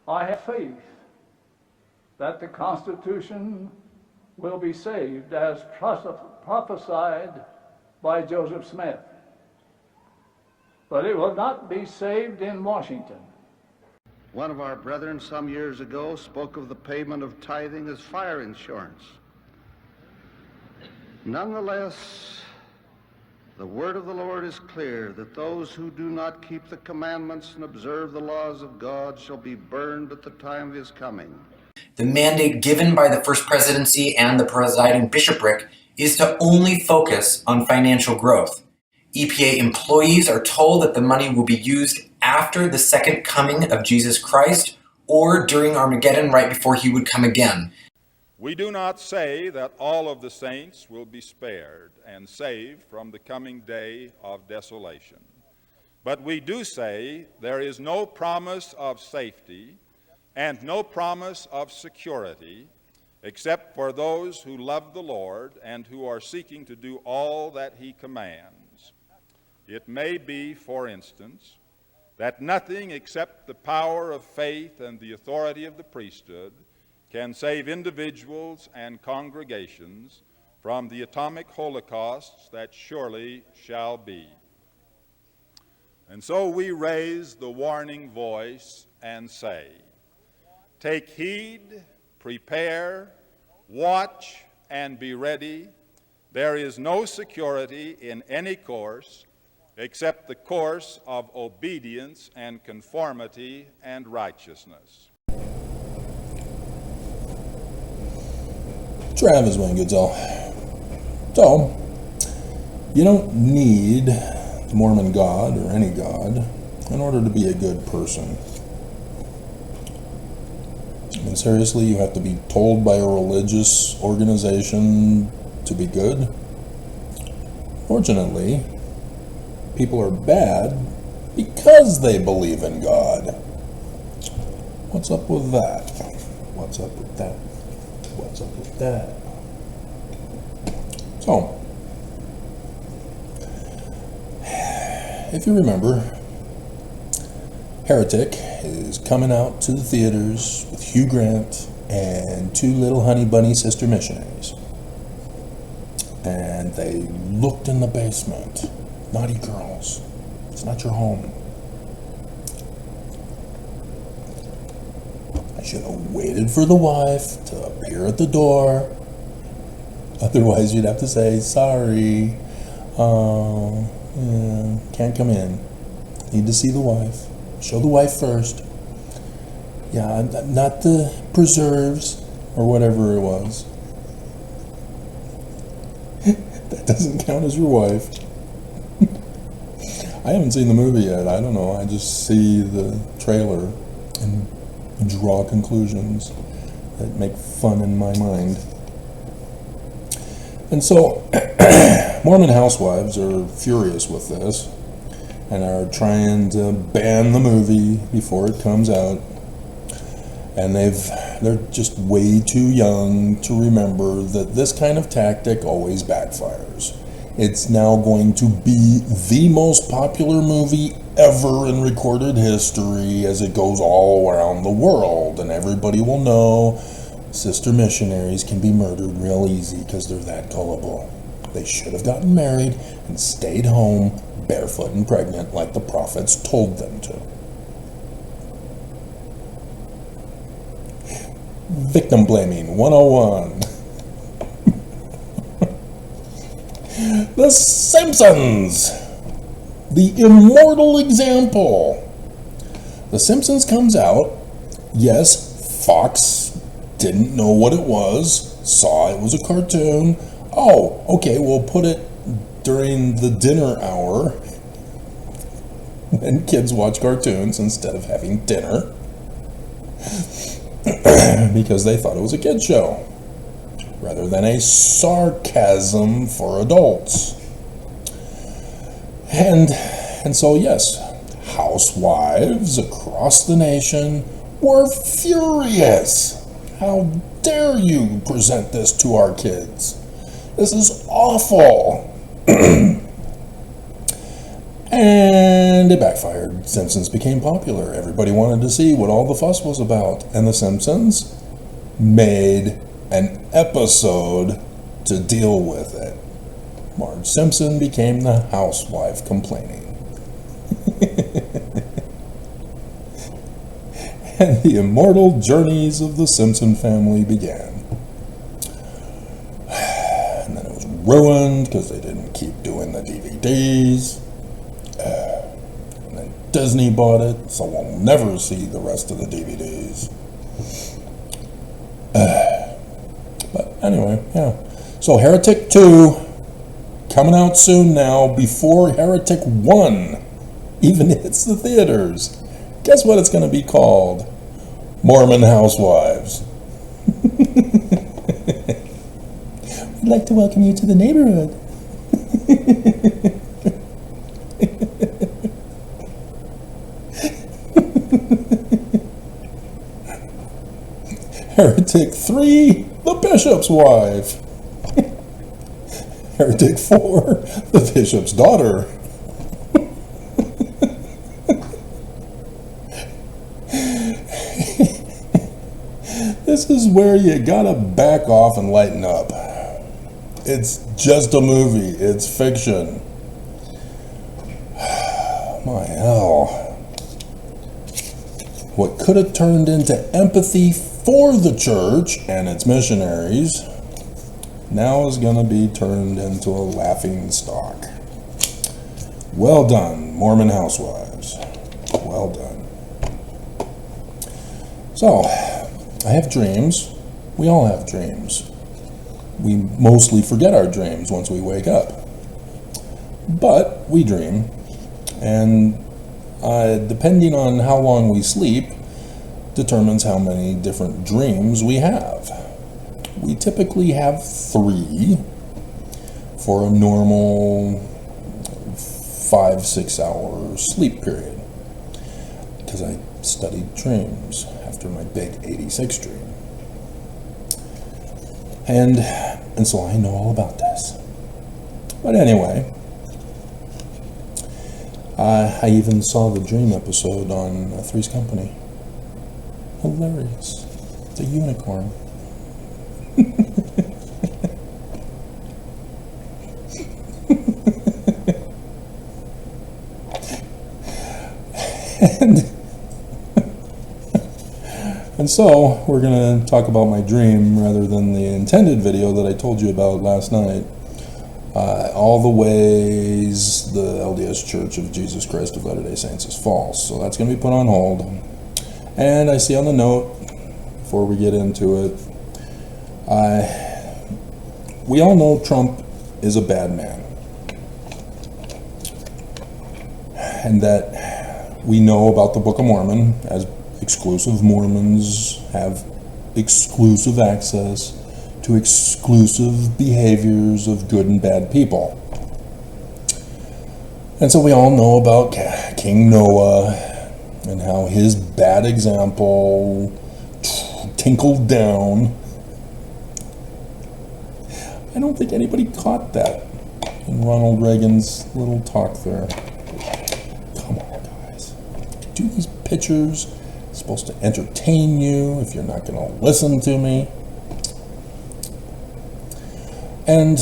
I have faith that the Constitution will be saved as prophesied by Joseph Smith. But it will not be saved in Washington. One of our brethren some years ago spoke of the payment of tithing as fire insurance. Nonetheless, the word of the Lord is clear that those who do not keep the commandments and observe the laws of God shall be burned at the time of his coming. The mandate given by the First Presidency and the presiding bishopric is to only focus on financial growth. EPA employees are told that the money will be used after the second coming of Jesus Christ or during Armageddon right before he would come again. We do not say that all of the saints will be spared and saved from the coming day of desolation. But we do say there is no promise of safety and no promise of security except for those who love the Lord and who are seeking to do all that he commands. It may be, for instance, that nothing except the power of faith and the authority of the priesthood can save individuals and congregations from the atomic holocausts that surely shall be. And so we raise the warning voice and say, take heed, prepare, watch, and be ready. There is no security in any course except the course of obedience and conformity and righteousness. Travis Wingetzel. So, you don't need the Mormon God or any God in order to be a good person. I mean, seriously, you have to be told by a religious organization to be good? Fortunately, people are bad because they believe in God. What's up with that? What's up with that? What's up with that? So, if you remember, Heretic is coming out to the theaters with Hugh Grant and two little honey bunny sister missionaries. And they looked in the basement. Naughty girls, it's not your home. I should have waited for the wife to appear at the door. Otherwise, you'd have to say, sorry, can't come in. Need to see the wife. Show the wife first. Yeah, not the preserves or whatever it was. That doesn't count as your wife. I haven't seen the movie yet. I don't know. I just see the trailer and draw conclusions that make fun in my mind. And so, Mormon housewives are furious with this and are trying to ban the movie before it comes out. And they're just way too young to remember that this kind of tactic always backfires. It's now going to be the most popular movie ever in recorded history as it goes all around the world. And everybody will know sister missionaries can be murdered real easy because they're that gullible. They should have gotten married and stayed home barefoot and pregnant like the prophets told them to. Victim blaming 101. The Simpsons, the immortal example. The Simpsons comes out. Yes, Fox didn't know what it was, saw it was a cartoon. Oh, okay, we'll put it during the dinner hour when kids watch cartoons instead of having dinner because they thought it was a kid's show rather than a sarcasm for adults. And so, yes, housewives across the nation were furious. How dare you present this to our kids? This is awful. And And it backfired. Simpsons became popular. Everybody wanted to see what all the fuss was about. And The Simpsons made an episode to deal with it. Marge Simpson became the housewife complaining. And the immortal journeys of the Simpson family began. And then it was ruined because they didn't keep doing the DVDs. And then Disney bought it, so we'll never see the rest of the DVDs. But anyway, yeah. So Heretic 2, coming out soon now, before Heretic 1 even hits the theaters. Guess what it's going to be called? Mormon Housewives. We'd like to welcome you to the neighborhood. Heretic 3, the bishop's wife. Heretic 4, the bishop's daughter. This is where you gotta back off and lighten up. It's just a movie. It's fiction. My hell. What could have turned into empathy for the church and its missionaries now is gonna be turned into a laughing stock. Well done, Mormon Housewives. Well done. So, I have dreams. We all have dreams. We mostly forget our dreams once we wake up. But we dream. And depending on how long we sleep, determines how many different dreams we have. We typically have 3 for a normal 5-6 hour sleep period. Because I studied dreams after my big 86 dream. And so I know all about this. But anyway, I even saw the dream episode on Three's Company. Hilarious. It's a unicorn. And so, we're going to talk about my dream rather than the intended video that I told you about last night. All the ways the LDS Church of Jesus Christ of Latter-day Saints is false. So that's going to be put on hold. And I see on the note, before we get into it, we all know Trump is a bad man. And that we know about the Book of Mormon, as exclusive Mormons have exclusive access to exclusive behaviors of good and bad people. And so we all know about King Noah and how his bad example tinkled down. I don't think anybody caught that in Ronald Reagan's little talk there. Come on, guys. Do these pictures. It's supposed to entertain you if you're not going to listen to me. And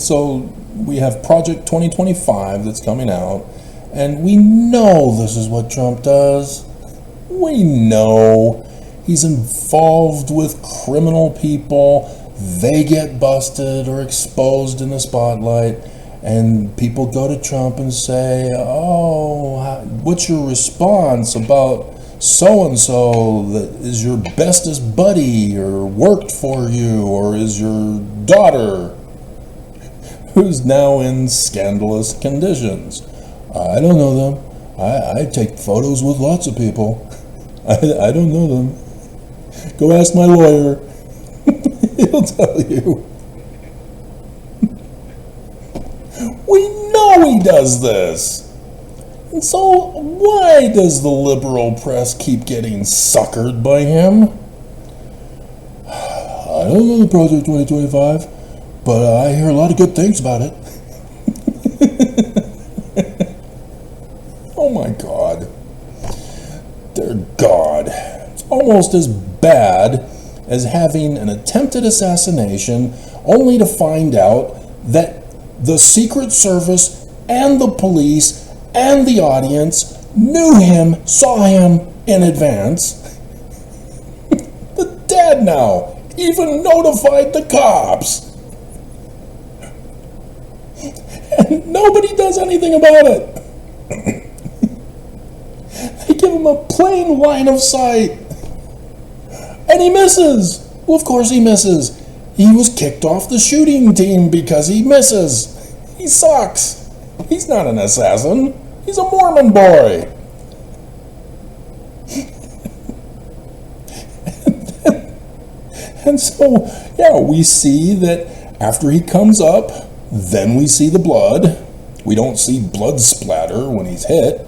so we have Project 2025 that's coming out, and we know this is what Trump does. We know he's involved with criminal people. They get busted or exposed in the spotlight, and people go to Trump and say, oh, what's your response about so-and-so that is your bestest buddy or worked for you or is your daughter who's now in scandalous conditions? I don't know them. I take photos with lots of people. I don't know them. Go ask my lawyer. He'll tell you. We know he does this. And so why does the liberal press keep getting suckered by him? I don't know the Project 2025, but I hear a lot of good things about it. Oh my God. Dear God. It's almost as bad as having an attempted assassination only to find out that the Secret Service and the police and the audience knew him, saw him in advance. The dad now even notified the cops. And nobody does anything about it. They give him a plain line of sight. And he misses. Well, of course he misses. He was kicked off the shooting team because he misses. He sucks. He's not an assassin. He's a Mormon boy. And so, yeah, we see that after he comes up, then we see the blood. We don't see blood splatter when he's hit.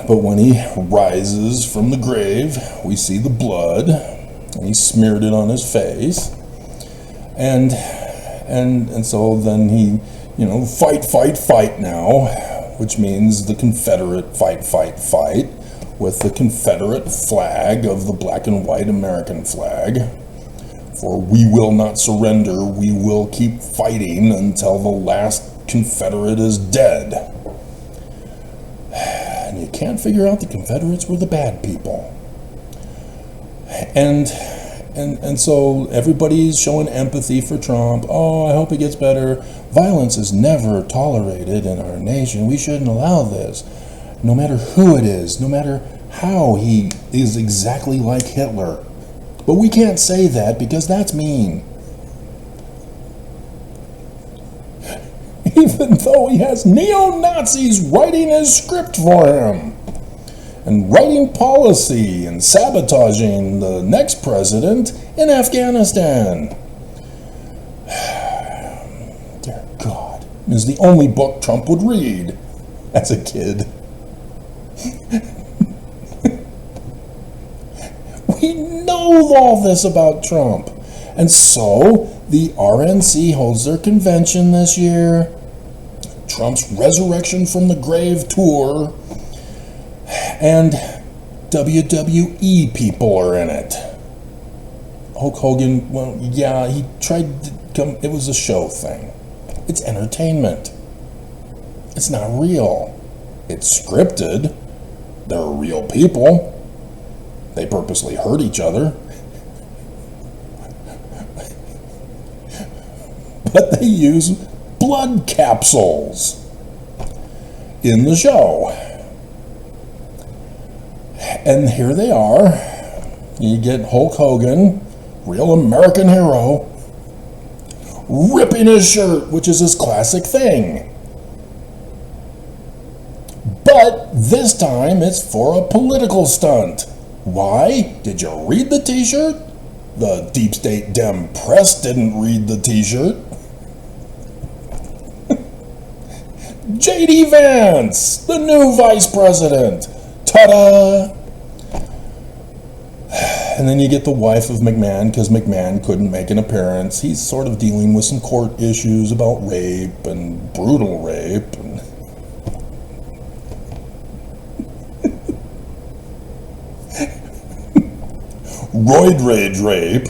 But when he rises from the grave, we see the blood, and he smeared it on his face. And so then he, fight now, which means the Confederate fight, with the Confederate flag of the black and white American flag. For we will not surrender, we will keep fighting until the last Confederate is dead. And you can't figure out the Confederates were the bad people. And so everybody's showing empathy for Trump. Oh, I hope he gets better. Violence is never tolerated in our nation. We shouldn't allow this. No matter who it is, no matter how he is exactly like Hitler. But we can't say that because that's mean. Even though he has neo-Nazis writing his script for him and writing policy and sabotaging the next president in Afghanistan. Dear God, it is the only book Trump would read as a kid. We know all this about Trump. And so the RNC holds their convention this year. Trump's Resurrection from the Grave tour. And WWE people are in it. Hulk Hogan, well, yeah, he tried to come, it was a show thing. It's entertainment. It's not real. It's scripted. They're real people. They purposely hurt each other. But they use blood capsules in the show. And here they are. You get Hulk Hogan, real American hero, ripping his shirt, which is his classic thing. But this time it's for a political stunt. Why? Did you read the t-shirt? The Deep State Dem press didn't read the t-shirt. J.D. Vance, the new vice president. Ta-da! And then you get the wife of McMahon, because McMahon couldn't make an appearance. He's sort of dealing with some court issues about rape and brutal rape. And roid rage rape.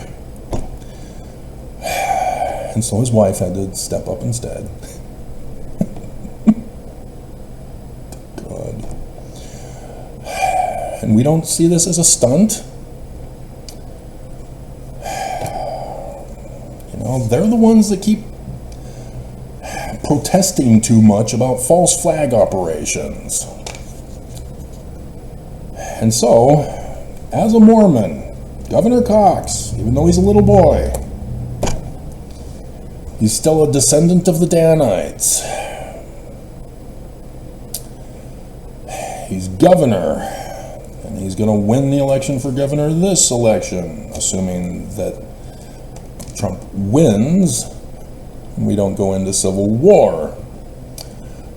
And so his wife had to step up instead. God. And we don't see this as a stunt. They're the ones that keep protesting too much about false flag operations. And so, as a Mormon, Governor Cox, even though he's a little boy, he's still a descendant of the Danites. He's governor, and he's going to win the election for governor this election, assuming that Trump wins and we don't go into civil war.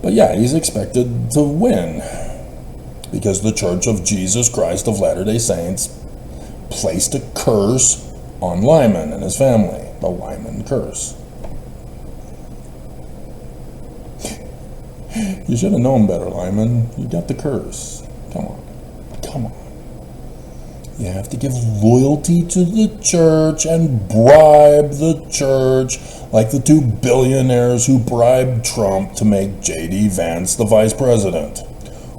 But yeah, he's expected to win because the Church of Jesus Christ of Latter-day Saints placed a curse on Lyman and his family. the Lyman curse. You should have known better, Lyman. You got the curse. Come on. Come on. You have to give loyalty to the church and bribe the church, like the 2 billionaires who bribed Trump to make J.D. Vance the vice president.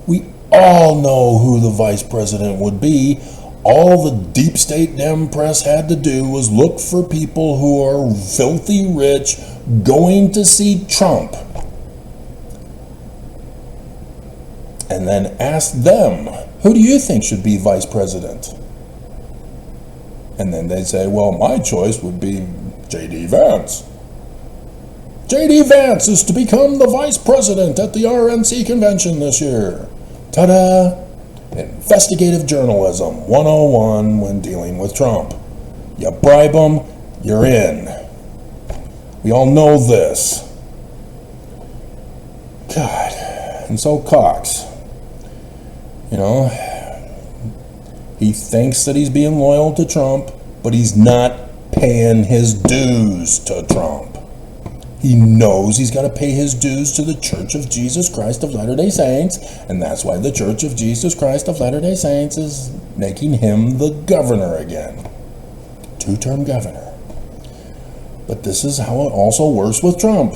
We all know who the vice president would be. All the deep state Dem press had to do was look for people who are filthy rich going to see Trump, and then ask them, who do you think should be vice president? And then they'd say, well, my choice would be J.D. Vance. J.D. Vance is to become the vice president at the RNC convention this year. Ta-da! Investigative journalism 101 when dealing with Trump. You bribe them, you're in. We all know this. God. And so Cox, he thinks that he's being loyal to Trump, but he's not paying his dues to Trump. He knows he's got to pay his dues to the Church of Jesus Christ of Latter-day Saints, and that's why the Church of Jesus Christ of Latter-day Saints is making him the governor again. 2-term governor. But this is how it also works with Trump.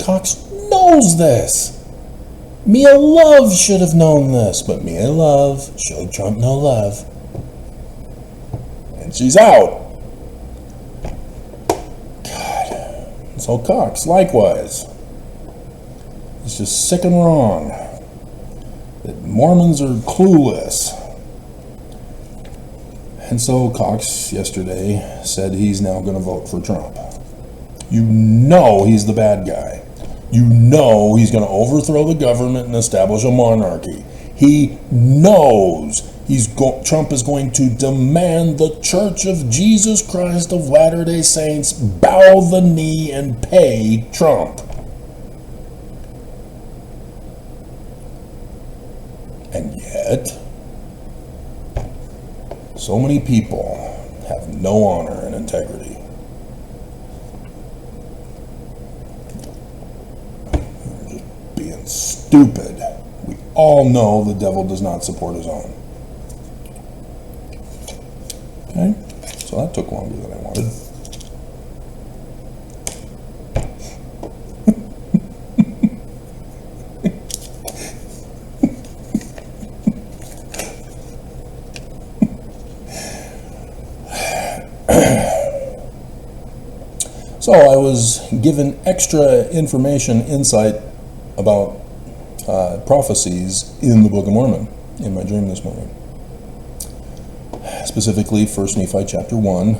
Cox knows this. Mia Love should have known this, but Mia Love showed Trump no love. And she's out. So Cox, likewise, is just sick and wrong that Mormons are clueless. And so Cox yesterday said he's now going to vote for Trump. You know he's the bad guy. You know he's going to overthrow the government and establish a monarchy. He knows Trump is going to demand the Church of Jesus Christ of Latter-day Saints bow the knee and pay Trump. And yet, so many people have no honor and integrity. They're just being stupid. We all know the devil does not support his own. Okay, so that took longer than I wanted. So I was given extra information, insight about prophecies in the Book of Mormon in my dream this morning. Specifically 1 Nephi chapter 1.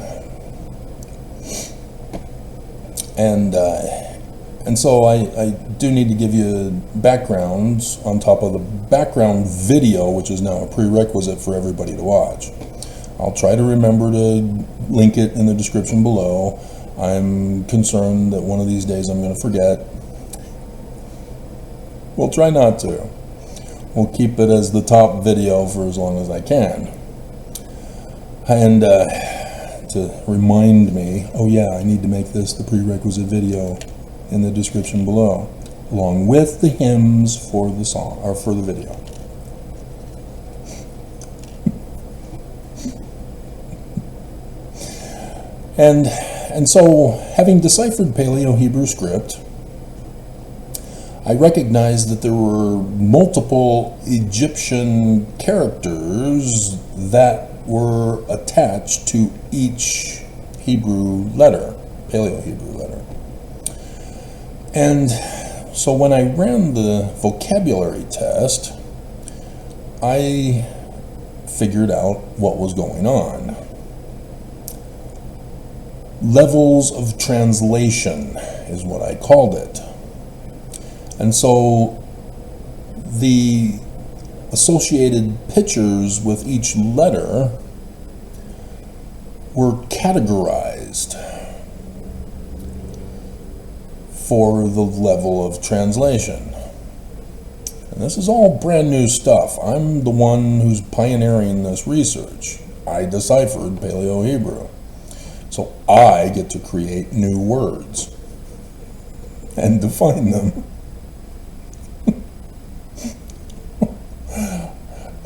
And so I do need to give you background on top of the background video, which is now a prerequisite for everybody to watch. I'll try to remember to link it in the description below. I'm concerned that one of these days I'm going to forget. We'll try not to. We'll keep it as the top video for as long as I can. And to remind me, oh yeah, I need to make this the prerequisite video in the description below, along with the hymns for the song, or for the video. And so, having deciphered Paleo-Hebrew script, I recognized that there were multiple Egyptian characters that were attached to each Hebrew letter, Paleo-Hebrew letter. And so when I ran the vocabulary test, I figured out what was going on. Levels of translation is what I called it. And so the associated pictures with each letter were categorized for the level of translation. And this is all brand new stuff. I'm the one who's pioneering this research. I deciphered Paleo-Hebrew. So I get to create new words and define them.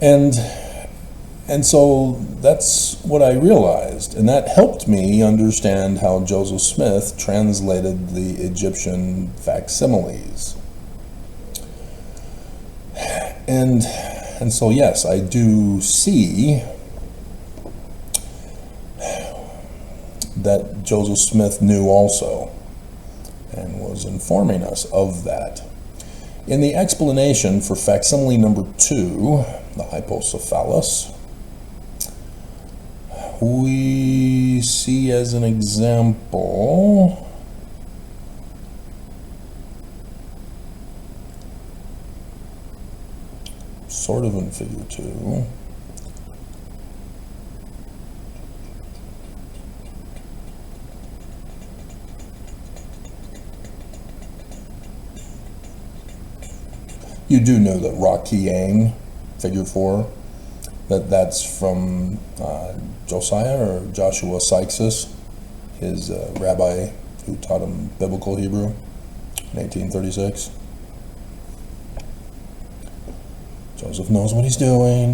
And so that's what I realized, and that helped me understand how Joseph Smith translated the Egyptian facsimiles. And so yes, I do see that Joseph Smith knew also and was informing us of that. In the explanation for facsimile number 2, the hypocephalus, we see as an example sort of in figure 2. You do know that Rakiyang, figure 4, that's from Josiah or Joshua Sykes, his rabbi who taught him biblical Hebrew in 1836. Joseph knows what he's doing.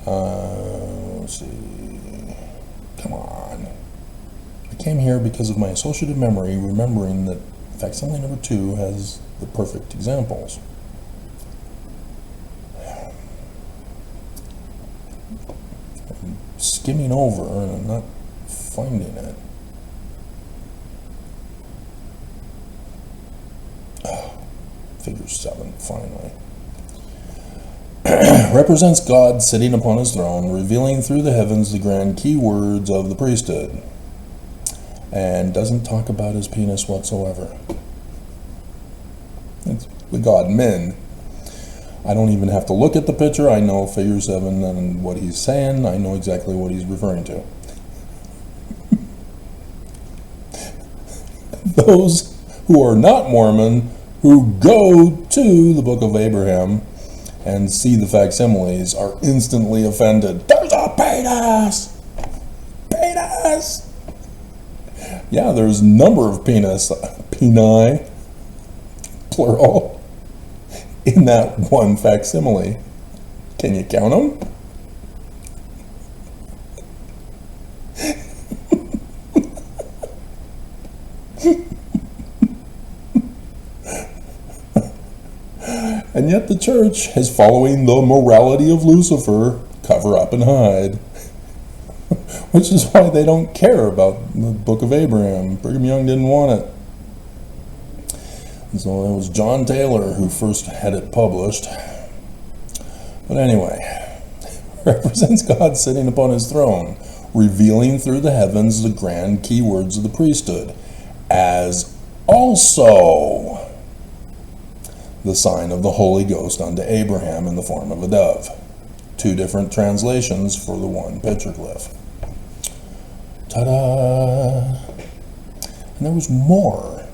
Let's see. Come on. I came here because of my associative memory, remembering that facsimile number 2 has the perfect examples. I'm skimming over and I'm not finding it. Figure 7, finally. Represents God sitting upon his throne, revealing through the heavens the grand key words of the priesthood, and doesn't talk about his penis whatsoever. It's the God men. I don't even have to look at the picture. I know figure 7 and what he's saying. I know exactly what he's referring to. Those who are not Mormon, who go to the Book of Abraham and see the facsimiles, are instantly offended. There's a penis! Penis! Yeah, there's a number of peni, plural, in that one facsimile. Can you count them? And yet the church is following the morality of Lucifer, cover up and hide. Which is why they don't care about the Book of Abraham. Brigham Young didn't want it. And so it was John Taylor who first had it published. But anyway, represents God sitting upon his throne, revealing through the heavens the grand key words of the priesthood, as also the sign of the Holy Ghost unto Abraham in the form of a dove. 2 different translations for the one petroglyph. Ta-da! And there was more.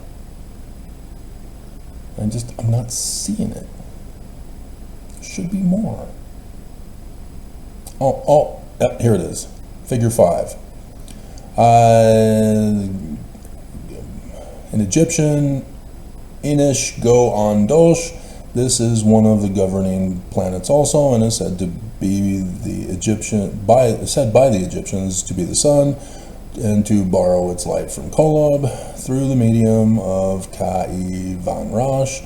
I'm not seeing it. There should be more. Yep, here it is. Figure 5. In Egyptian, Inish Go on Dosh. This is one of the governing planets also, and is said to be said by the Egyptians to be the sun, and to borrow its light from Kolob through the medium of Ka'i Van Rosh,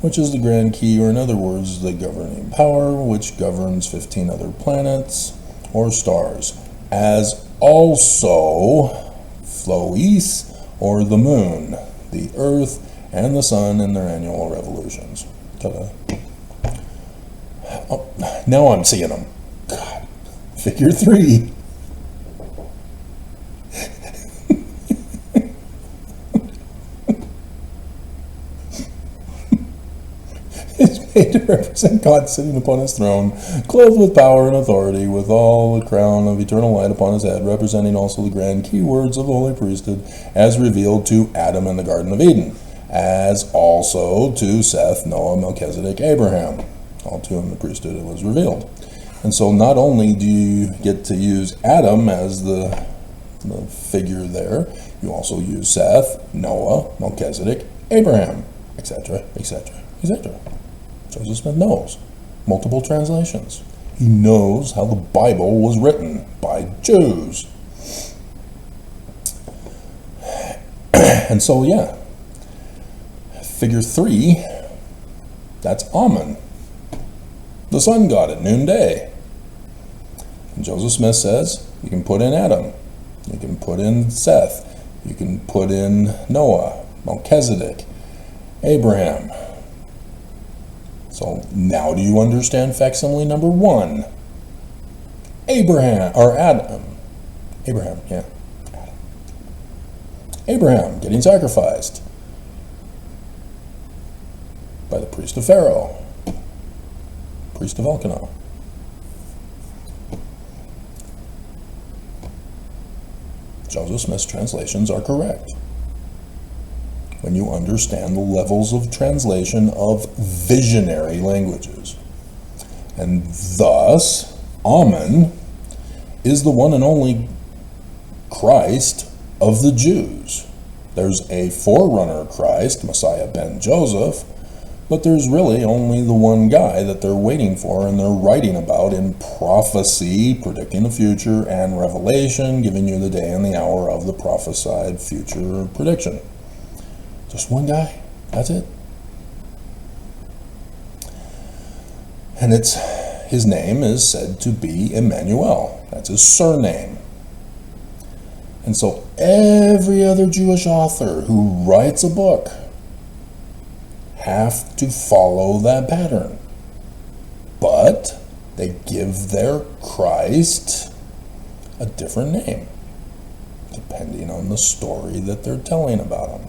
which is the grand key, or in other words, the governing power, which governs 15 other planets or stars, as also Flois, or the moon, the earth, and the sun in their annual revolutions. Ta-da. Oh, now I'm seeing them. God. Figure 3. It's made to represent God sitting upon his throne, clothed with power and authority, with all the crown of eternal light upon his head, representing also the grand key words of the holy priesthood, as revealed to Adam in the Garden of Eden, as also to Seth, Noah, Melchizedek, Abraham. All to whom the priesthood was revealed. And so not only do you get to use Adam as the figure there, you also use Seth, Noah, Melchizedek, Abraham, etc., etc., etc. Joseph Smith knows multiple translations. He knows how the Bible was written by Jews. And so, yeah, figure 3, that's Amen, the sun god at noonday. And Joseph Smith says you can put in Adam, you can put in Seth, you can put in Noah, Melchizedek, Abraham. So now do you understand facsimile number 1? Abraham, or Adam. Abraham, yeah. Abraham getting sacrificed by the priest of Pharaoh, priest of Elkanah. Joseph Smith's translations are correct when you understand the levels of translation of visionary languages. And thus, Amen is the one and only Christ of the Jews. There's a forerunner Christ, Messiah ben Joseph, but there's really only the one guy that they're waiting for and they're writing about in prophecy, predicting the future, and revelation, giving you the day and the hour of the prophesied future prediction. Just one guy. That's it. And his name is said to be Emmanuel. That's his surname. And so every other Jewish author who writes a book have to follow that pattern. But they give their Christ a different name, depending on the story that they're telling about him,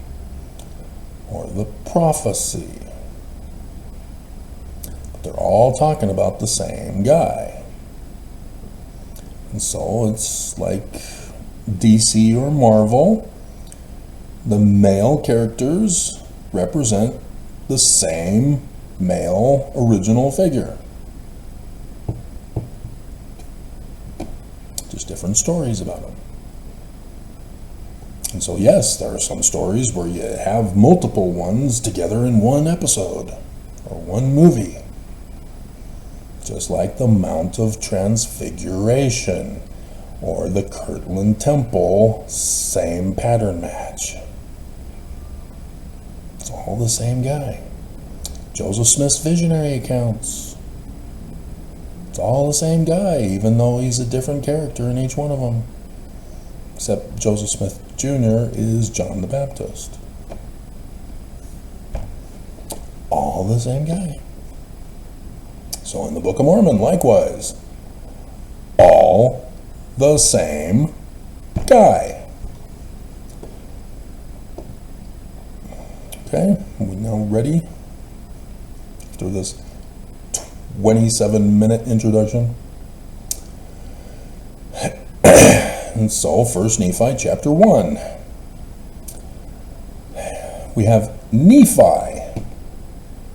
or the prophecy. But they're all talking about the same guy. And so it's like DC or Marvel. The male characters represent the same male original figure. Just different stories about him. And so yes, there are some stories where you have multiple ones together in one episode or one movie. Just like the Mount of Transfiguration or the Kirtland Temple, same pattern match. It's all the same guy. Joseph Smith's visionary accounts. It's all the same guy, even though he's a different character in each one of them. Except Joseph Smith Jr. is John the Baptist. All the same guy. So in the Book of Mormon, likewise, all the same guy. Okay, are we now ready after this 27-minute introduction? And so, 1 Nephi chapter 1. We have Nephi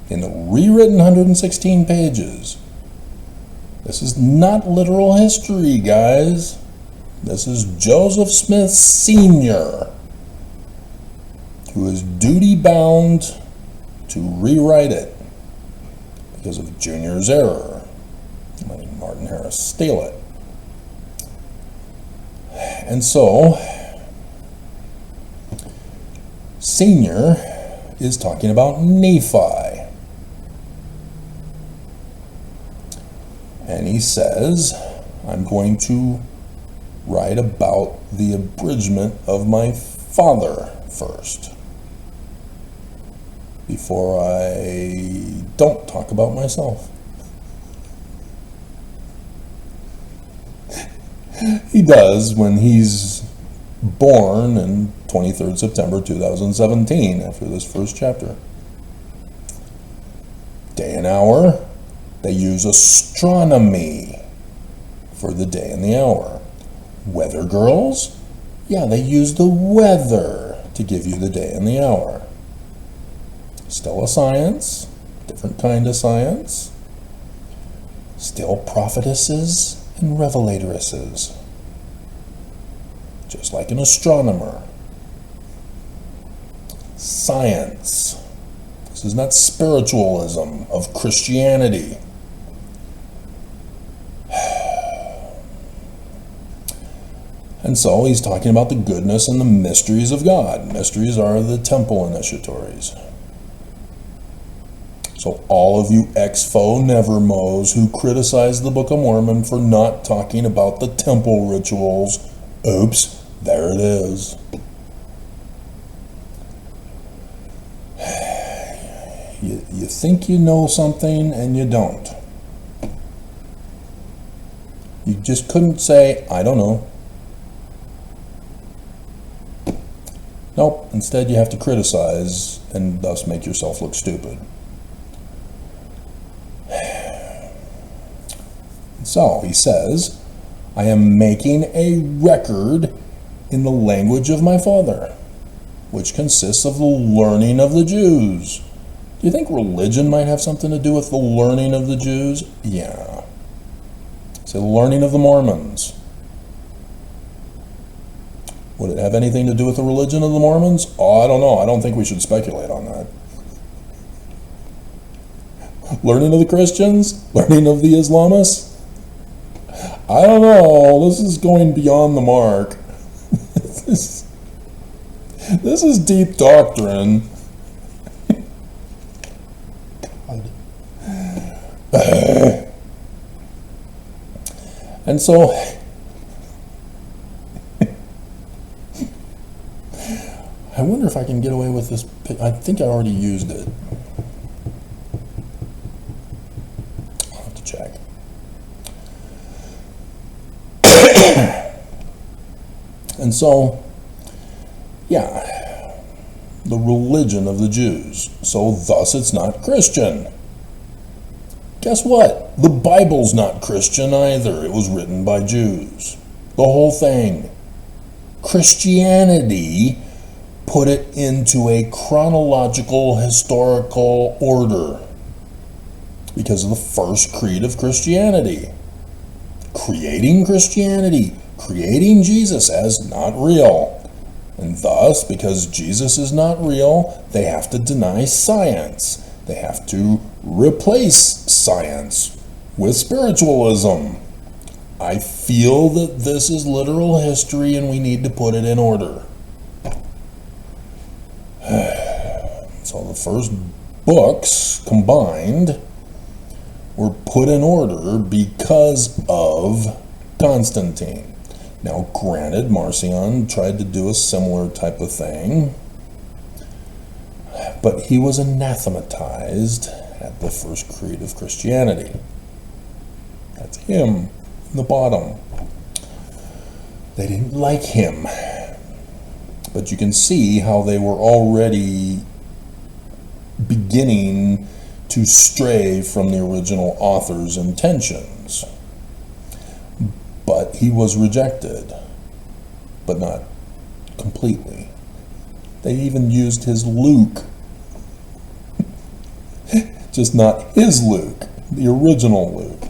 in the rewritten 116 pages. This is not literal history, guys. This is Joseph Smith Sr., who is duty-bound to rewrite it because of Junior's error, letting Martin Harris steal it. And so, Senior is talking about Nephi. And he says, I'm going to write about the abridgment of my father first, before I don't talk about myself. He does when he's born in 23rd September 2017 after this first chapter. Day and hour, they use astronomy for the day and the hour. Weather girls, yeah, they use the weather to give you the day and the hour. Still a science, different kind of science. Still prophetesses and revelatoresses. Just like an astronomer. Science. This is not spiritualism of Christianity. And so he's talking about the goodness and the mysteries of God. Mysteries are the temple initiatories. So all of you ex-fo nevermos who criticize the Book of Mormon for not talking about the temple rituals, oops, there it is. You think you know something and you don't. You just couldn't say, I don't know. Nope, instead you have to criticize and thus make yourself look stupid. So he says, I am making a record in the language of my father, which consists of the learning of the Jews. Do you think religion might have something to do with the learning of the Jews? Yeah. Say the learning of the Mormons. Would it have anything to do with the religion of the Mormons? Oh, I don't know. I don't think we should speculate on that. Learning of the Christians? Learning of the Islamists? I don't know. This is going beyond the mark. This is deep doctrine. And so, I wonder if I can get away with this. I think I already used it. I'll have to check. And so, yeah, the religion of the Jews. So thus it's not Christian. Guess what? The Bible's not Christian either. It was written by Jews. The whole thing. Christianity put it into a chronological, historical order because of the first creed of Christianity. Creating Christianity, creating Jesus as not real. And thus, because Jesus is not real, they have to deny science. They have to replace science with spiritualism. I feel that this is literal history and we need to put it in order. So the first books combined were put in order because of Constantine. Now, granted, Marcion tried to do a similar type of thing, but he was anathematized at the first creed of Christianity. That's him, in the bottom. They didn't like him. But you can see how they were already beginning to stray from the original author's intentions. But he was rejected, but not completely. They even used his Luke. Just not his Luke, the original Luke,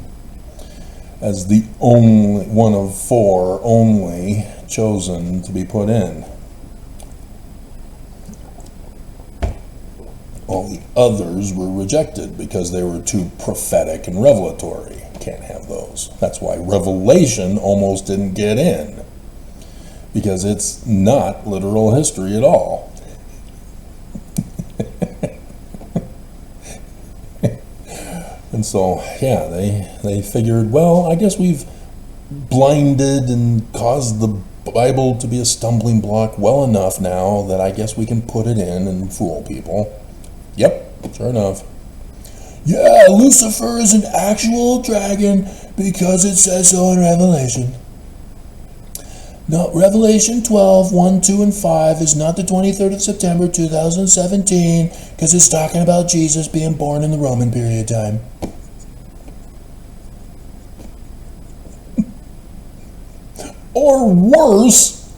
as the only one of four only chosen to be put in. All the others were rejected because they were too prophetic and revelatory. Can't have those. That's why Revelation almost didn't get in, because it's not literal history at all. And so, yeah, they figured, well, I guess we've blinded and caused the Bible to be a stumbling block well enough now that I guess we can put it in and fool people. Yep, sure enough. Yeah, Lucifer is an actual dragon because it says so in Revelation. No, Revelation 12, 1, 2, and 5 is not the 23rd of September 2017 because it's talking about Jesus being born in the Roman period of time. Or worse,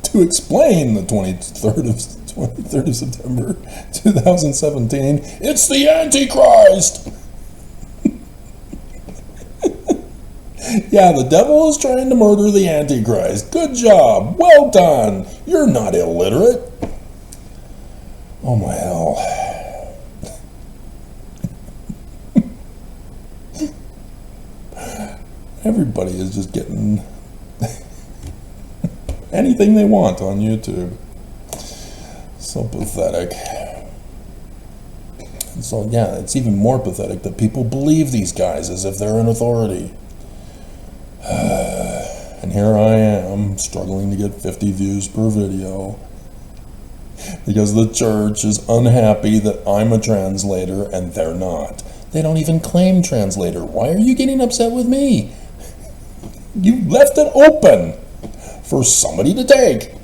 to explain the 23rd of September 2017, it's the Antichrist. Yeah, the devil is trying to murder the Antichrist. Good job. Well done. You're not illiterate. Oh my hell. Everybody is just getting anything they want on YouTube. So pathetic. And so yeah, it's even more pathetic that people believe these guys as if they're an authority. And here I am, struggling to get 50 views per video. Because the church is unhappy that I'm a translator and they're not. They don't even claim translator. Why are you getting upset with me? You left it open for somebody to take.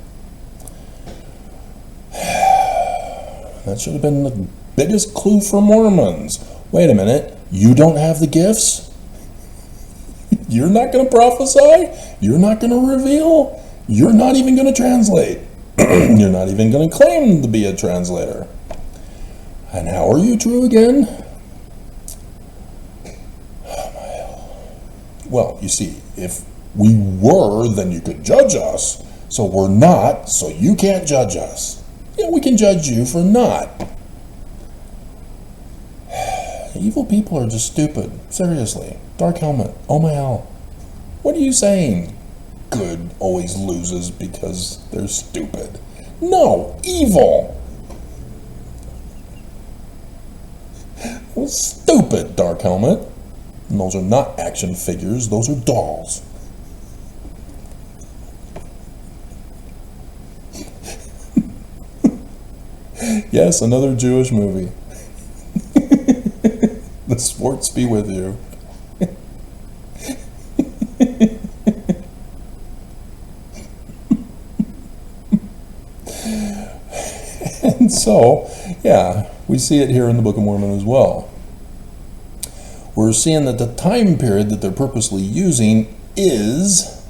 That should have been the biggest clue for Mormons. Wait a minute, you don't have the gifts? You're not going to prophesy? You're not going to reveal? You're not even going to translate? You're not even going to claim to be a translator? And how are you true again? Well, you see, if we were, then you could judge us. So we're not, so you can't judge us. Yeah, we can judge you for not. Evil people are just stupid. Seriously. Dark Helmet. Oh my hell. What are you saying? Good always loses because they're stupid. No, evil. Well, stupid, Dark Helmet. And those are not action figures, those are dolls. Yes, another Jewish movie. The sports be with you. And so, yeah, we see it here in the Book of Mormon as well. We're seeing that the time period that they're purposely using is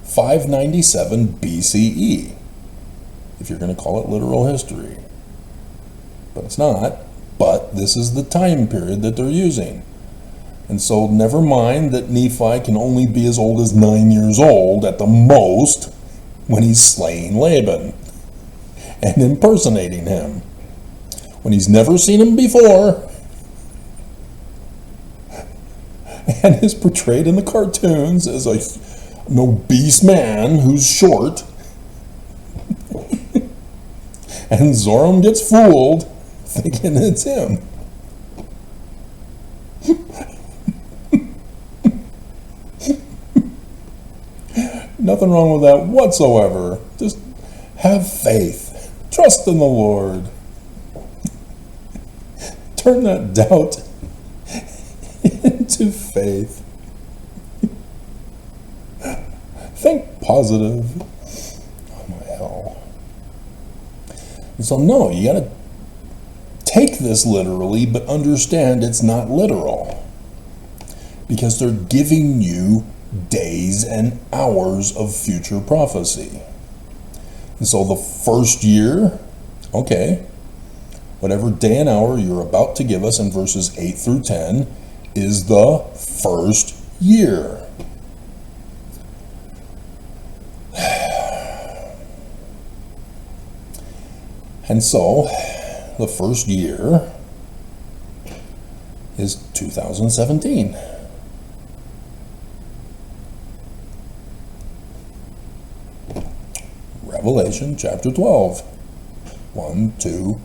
597 BCE, if you're going to call it literal history. But it's not. But this is the time period that they're using. And so never mind that Nephi can only be as old as 9 years old at the most when he's slaying Laban and impersonating him, when he's never seen him before and is portrayed in the cartoons as an obese man who's short. And Zoram gets fooled thinking it's him. Nothing wrong with that whatsoever. Just have faith. Trust in the Lord. Turn that doubt into faith. Think positive. Oh my hell. And so no, you gotta take this literally, but understand it's not literal. Because they're giving you days and hours of future prophecy. And so the first year, okay, whatever day and hour you're about to give us in verses 8 through 10 is the first year. And so the first year is 2017. Revelation chapter 12, 1, 2,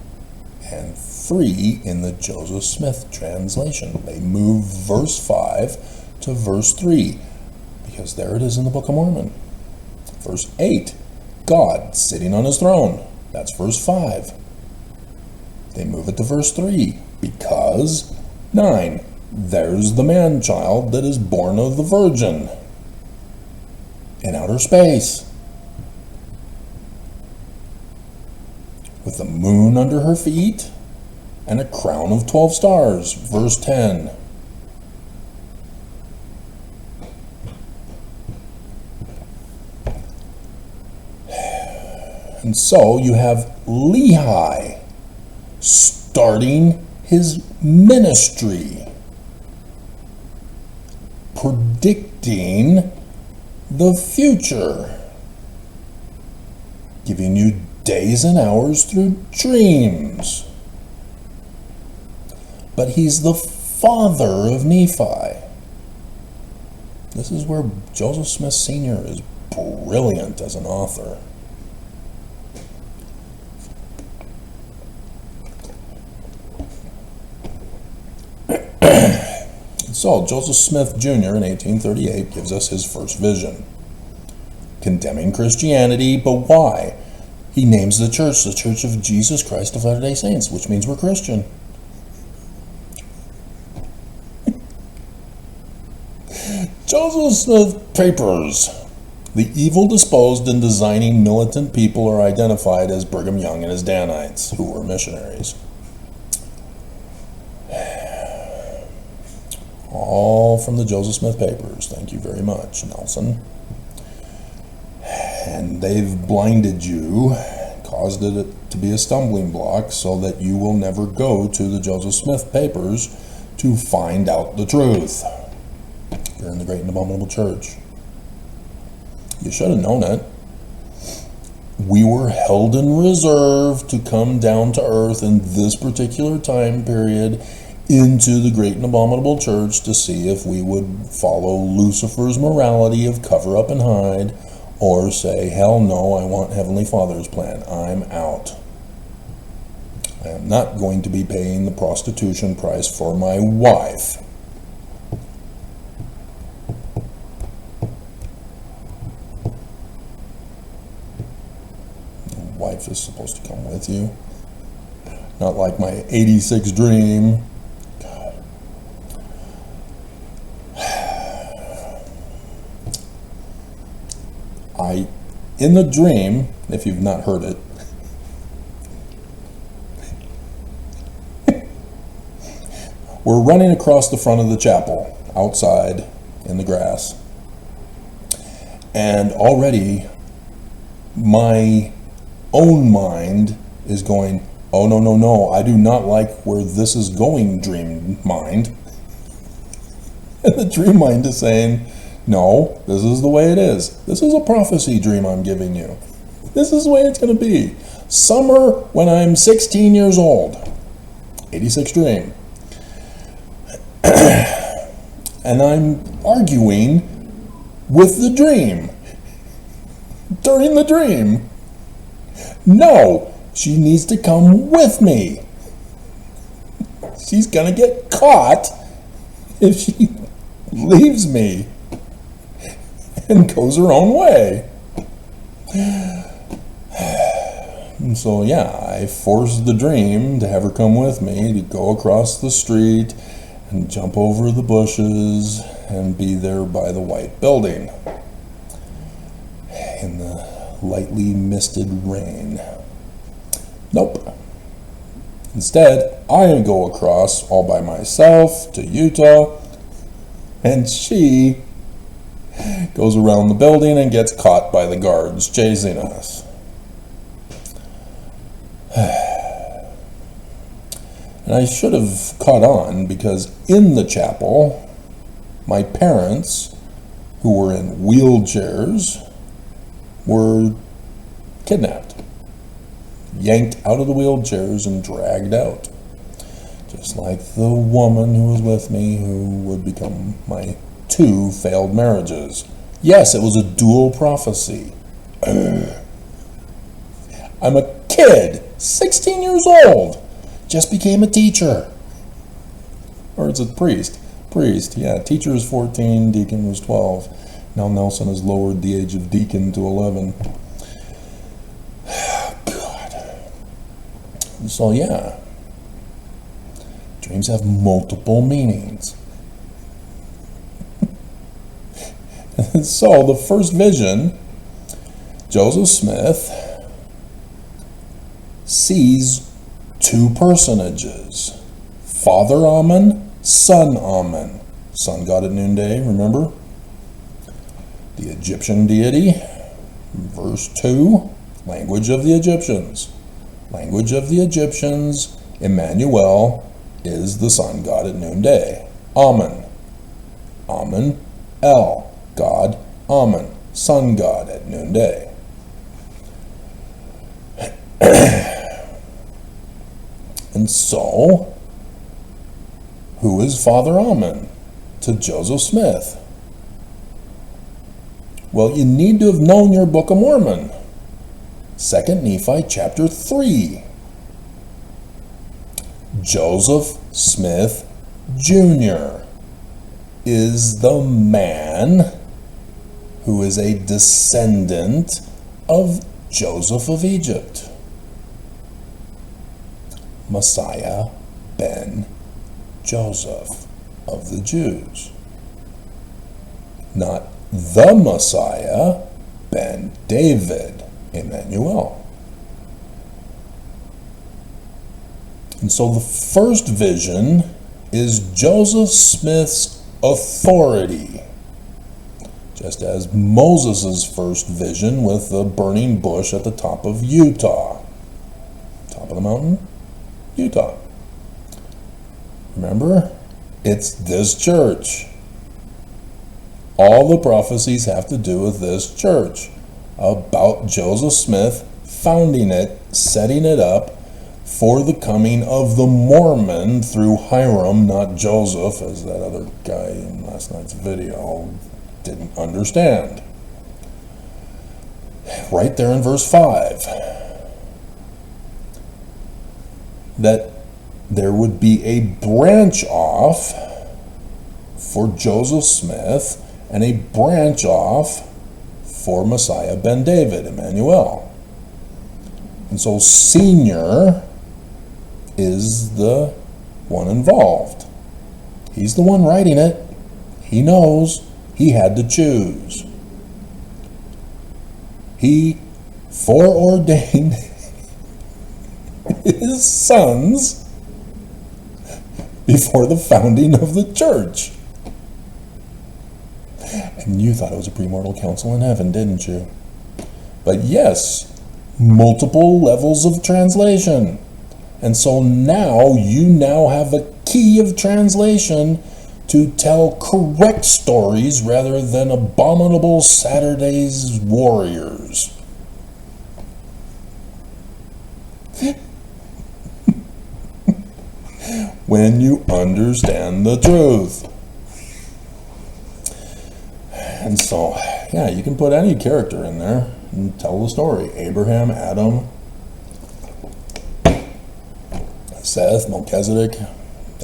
and 3 in the Joseph Smith translation. They move verse 5 to verse 3 because there it is in the Book of Mormon. Verse 8, God sitting on his throne. That's verse 5. They move it to verse 3 because 9, there's the man-child that is born of the virgin in outer space, with the moon under her feet and a crown of 12 stars, verse 10. And so you have Lehi starting his ministry, predicting predicting the future, giving you days and hours through dreams. But he's the father of Nephi. This is where Joseph Smith Sr. is brilliant as an author. So, Joseph Smith Jr. in 1838 gives us his first vision, condemning Christianity, but why? He names the Church of Jesus Christ of Latter-day Saints, which means we're Christian. Joseph Smith Papers. The evil disposed and designing militant people are identified as Brigham Young and his Danites, who were missionaries. All from the Joseph Smith Papers. Thank you very much, Nelson. And they've blinded you, caused it to be a stumbling block so that you will never go to the Joseph Smith Papers to find out the truth. You're in the Great and Abominable Church. You should have known it. We were held in reserve to come down to earth in this particular time period into the Great and Abominable Church to see if we would follow Lucifer's morality of cover up and hide, or say, hell no, I want Heavenly Father's plan. I'm out. I am not going to be paying the prostitution price for my wife. The wife is supposed to come with you. Not like my 86 dream. In the dream, if you've not heard it, we're running across the front of the chapel, outside, in the grass. And already, my own mind is going, oh, no, no, no, I do not like where this is going, dream mind. And the dream mind is saying, no, this is the way it is. This is a prophecy dream I'm giving you. This is the way it's going to be. Summer when I'm 16 years old. 86 dream. And I'm arguing with the dream. During the dream. No, she needs to come with me. She's going to get caught if she leaves me and goes her own way. And so yeah, I forced the dream to have her come with me, to go across the street and jump over the bushes and be there by the white building in the lightly misted rain. Nope. Instead, I go across all by myself to Utah, and she goes around the building and gets caught by the guards chasing us. And I should have caught on, because in the chapel, my parents, who were in wheelchairs, were kidnapped, yanked out of the wheelchairs and dragged out. Just like the woman who was with me, who would become my 2 failed marriages. Yes, it was a dual prophecy. I'm a kid, 16 years old, just became a teacher. Or it's a priest. Priest, yeah, teacher is 14, deacon was 12. Now Nelson has lowered the age of deacon to 11. God. So yeah, dreams have multiple meanings. So the first vision, Joseph Smith sees 2 personages, Father Amen, Son Amen. Sun god at noonday, remember? The Egyptian deity, verse 2, language of the Egyptians. Language of the Egyptians, Emmanuel is the sun god at noonday. Amen. Amen, El. god Amen, sun god at noonday. And so, who is Father Amen to Joseph Smith? Well, you need to have known your Book of Mormon. 2 Nephi chapter 3. Joseph Smith Jr. is the man who is a descendant of Joseph of Egypt. Messiah ben Joseph of the Jews. Not the Messiah ben David, Emmanuel. And so the first vision is Joseph Smith's authority, just as Moses' first vision with the burning bush at the top of Utah. Top of the mountain? Utah. Remember? It's this church. All the prophecies have to do with this church, about Joseph Smith founding it, setting it up for the coming of the Mormon through Hiram, not Joseph, as that other guy in last night's video didn't understand. Right there in verse 5, that there would be a branch off for Joseph Smith and a branch off for Messiah ben David, Emmanuel. And so Senior is the one involved. He's the one writing it. He knows he had to choose. He foreordained his sons before the founding of the church. And you thought it was a premortal council in heaven, didn't you? But yes, multiple levels of translation. And so now you have a key of translation to tell correct stories rather than abominable Saturday's warriors. When you understand the truth. And so, yeah, you can put any character in there and tell the story. Abraham, Adam, Seth, Melchizedek,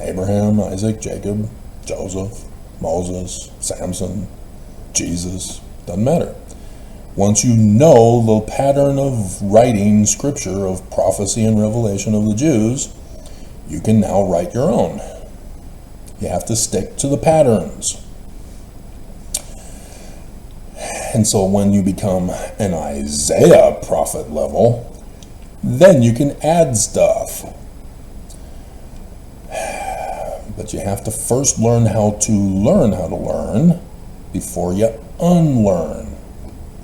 Abraham, Isaac, Jacob, Joseph, Moses, Samson, Jesus, doesn't matter. Once you know the pattern of writing scripture, of prophecy and revelation of the Jews, you can now write your own. You have to stick to the patterns. And so when you become an Isaiah prophet level, then you can add stuff. But you have to first learn how to learn before you unlearn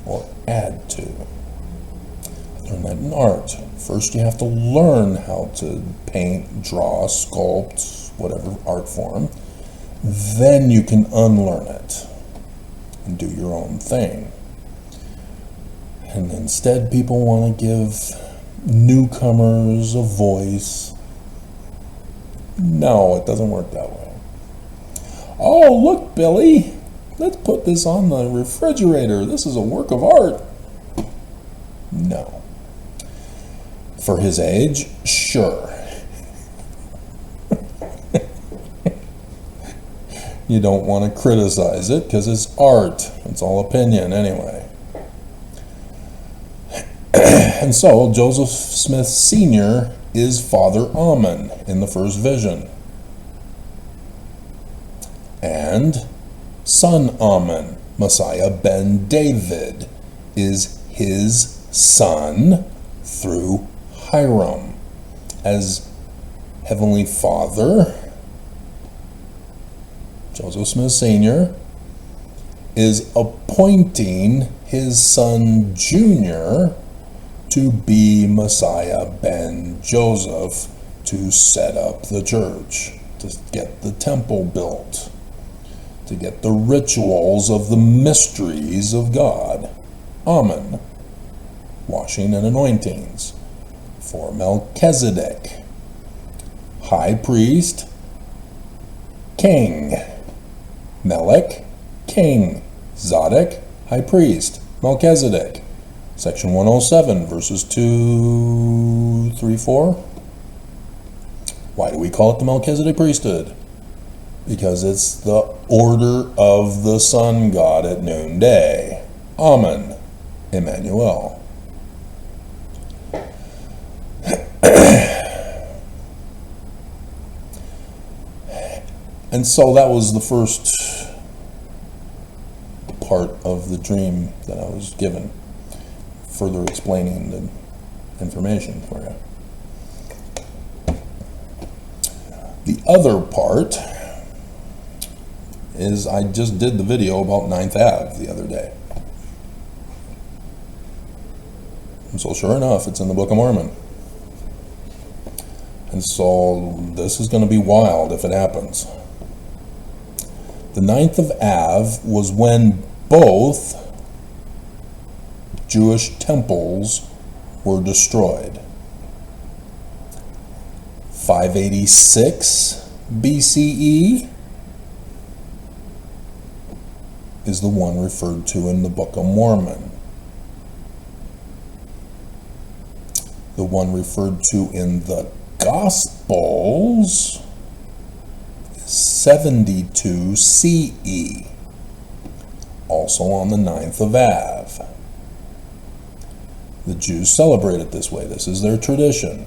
or add to. Learn that in art. First you have to learn how to paint, draw, sculpt, whatever art form. Then you can unlearn it and do your own thing. And instead people want to give newcomers a voice. No, it doesn't work that way. Oh, look, Billy, let's put this on the refrigerator. This is a work of art. No. For his age, sure. You don't want to criticize it because it's art. It's all opinion anyway. And so, Joseph Smith Sr. is Father Amen in the first vision. And son Amen, Messiah ben David, is his son through Hiram. As Heavenly Father, Joseph Smith Sr. is appointing his son Junior to be Messiah ben Joseph to set up the church, to get the temple built, to get the rituals of the mysteries of God. Amen. Washing and anointings. For Melchizedek. High priest, king. Melech, king. Zadok, high priest. Melchizedek. Section 107, verses 2, 3, 4. Why do we call it the Melchizedek priesthood? Because it's the order of the sun god at noonday. Amen. Emmanuel. And so that was the first part of the dream that I was given, further explaining the information for you. The other part is I just did the video about 9th Ave the other day. And so sure enough, it's in the Book of Mormon. And so this is going to be wild if it happens. The 9th of Av was when both Jewish temples were destroyed. 586 BCE is the one referred to in the Book of Mormon. The one referred to in the Gospels is 72 CE, also on the 9th of Av. The Jews celebrate it this way. This is their tradition.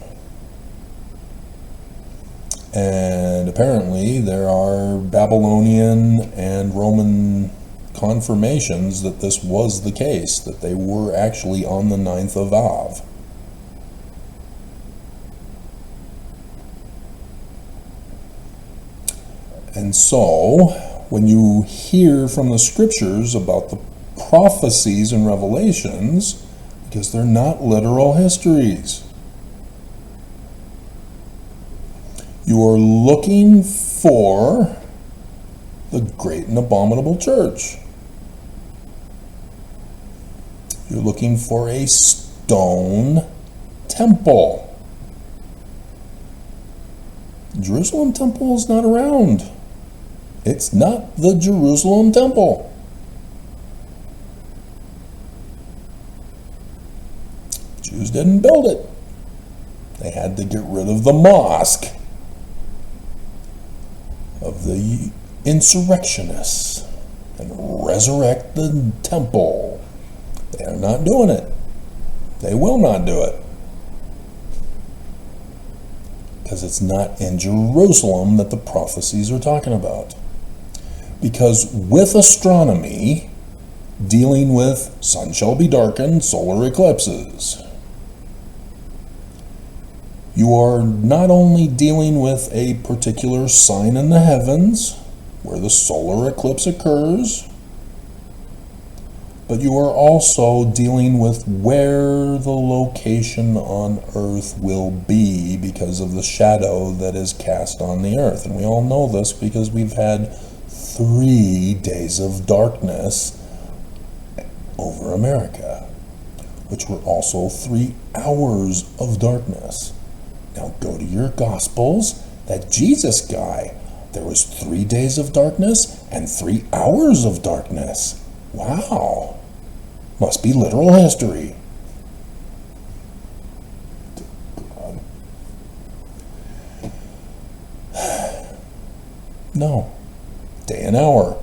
And apparently there are Babylonian and Roman confirmations that this was the case, that they were actually on the 9th of Av. And so, when you hear from the scriptures about the prophecies and revelations, because they're not literal histories, you are looking for the great and abominable church. You're looking for a stone temple. The Jerusalem temple is not around. It's not the Jerusalem temple. Jews didn't build it. They had to get rid of the mosque of the insurrectionists and resurrect the temple. They are not doing it. They will not do it. Because it's not in Jerusalem that the prophecies are talking about. Because with astronomy, dealing with sun shall be darkened, solar eclipses, you are not only dealing with a particular sign in the heavens where the solar eclipse occurs, but you are also dealing with where the location on earth will be because of the shadow that is cast on the earth. And we all know this because we've had 3 days of darkness over America, which were also 3 hours of darkness. Now go to your Gospels, that Jesus guy, there was 3 days of darkness and 3 hours of darkness. Wow. Must be literal history. No. Day and hour.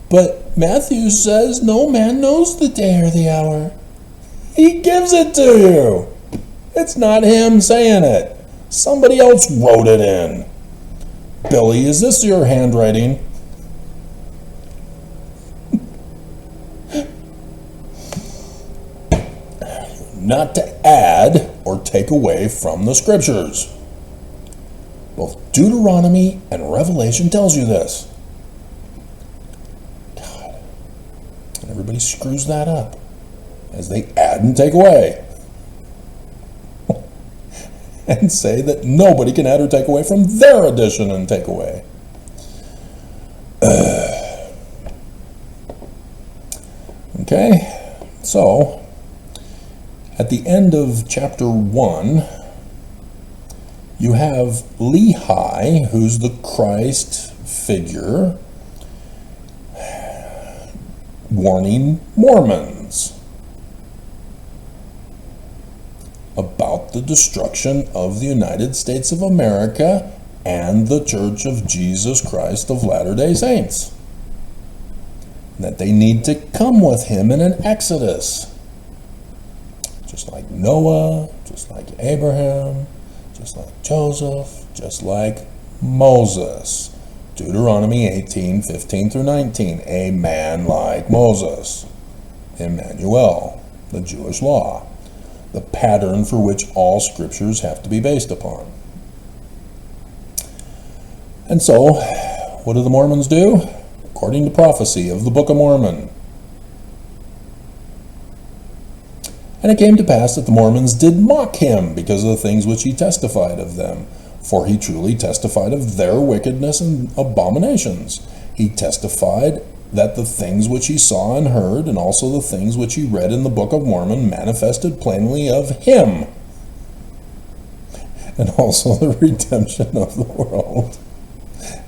But Matthew says no man knows the day or the hour. He gives it to you. It's not him saying it. Somebody else wrote it in. Billy, is this your handwriting? Not to add or take away from the scriptures. Both Deuteronomy and Revelation tells you this. God. And everybody screws that up as they add and take away. And say that nobody can add or take away from their addition and take away. Okay, so at the end of chapter 1, you have Lehi, who's the Christ figure, warning Mormons about the destruction of the United States of America and the Church of Jesus Christ of Latter-day Saints. That they need to come with him in an exodus. Just like Noah, just like Abraham, just like Joseph, just like Moses. Deuteronomy 18, 15 through 19. A man like Moses. Emmanuel, the Jewish law. The pattern for which all scriptures have to be based upon. And so, what do the Mormons do? According to prophecy of the Book of Mormon. And it came to pass that the Mormons did mock him because of the things which he testified of them. For he truly testified of their wickedness and abominations. He testified that the things which he saw and heard, and also the things which he read in the Book of Mormon, manifested plainly of him. And also the redemption of the world.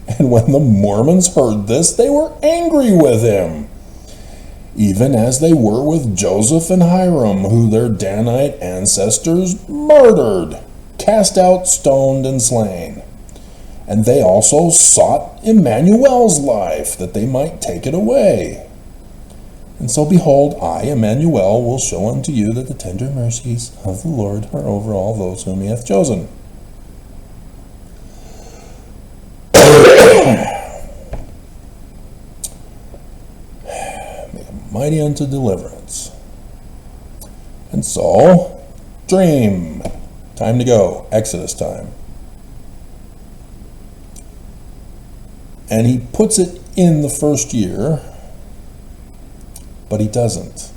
And when the Mormons heard this, they were angry with him, even as they were with Joseph and Hiram, who their Danite ancestors murdered, cast out, stoned, and slain. And they also sought Emmanuel's life, that they might take it away. And so behold, I, Emmanuel, will show unto you that the tender mercies of the Lord are over all those whom he hath chosen. Mighty unto deliverance. And so, dream. Time to go. Exodus time. And he puts it in the first year, but he doesn't.